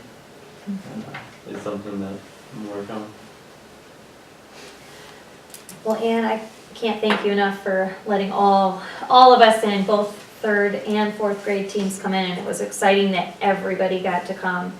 Is something that I'm working on. Well, Anne, I can't thank you enough for letting all of us in, both 3rd and 4th grade teams come in, and it was exciting that everybody got to come